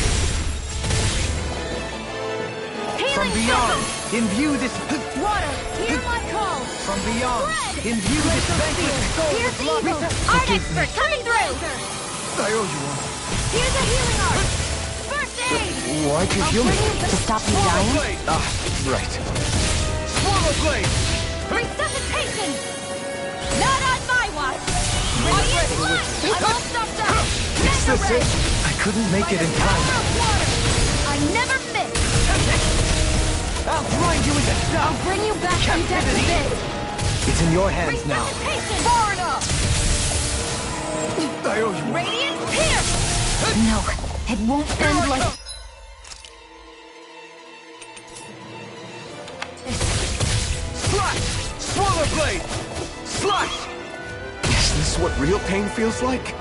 From beyond, imbue this. Water, hear my call. From beyond, imbue this vanquished soul Here's with love. evil. Art expert coming through. I owe you one. Here's a healing art. First aid. Why'd you heal me? To stop you Swallow dying? blade! Right. Swallow blade! Resuscitation. Not on my watch. Audience blood. I'm all stuffed up. It's the same. I couldn't make it in time. Power of water. I never miss. I'll grind you into I'll dust. bring you back from death to this. It's in your hands now. Resuscitation. Far enough. I owe you one. Radiant pierce. No, it won't end like... Slash! Swallow blade! Slash! Is this what real pain feels like?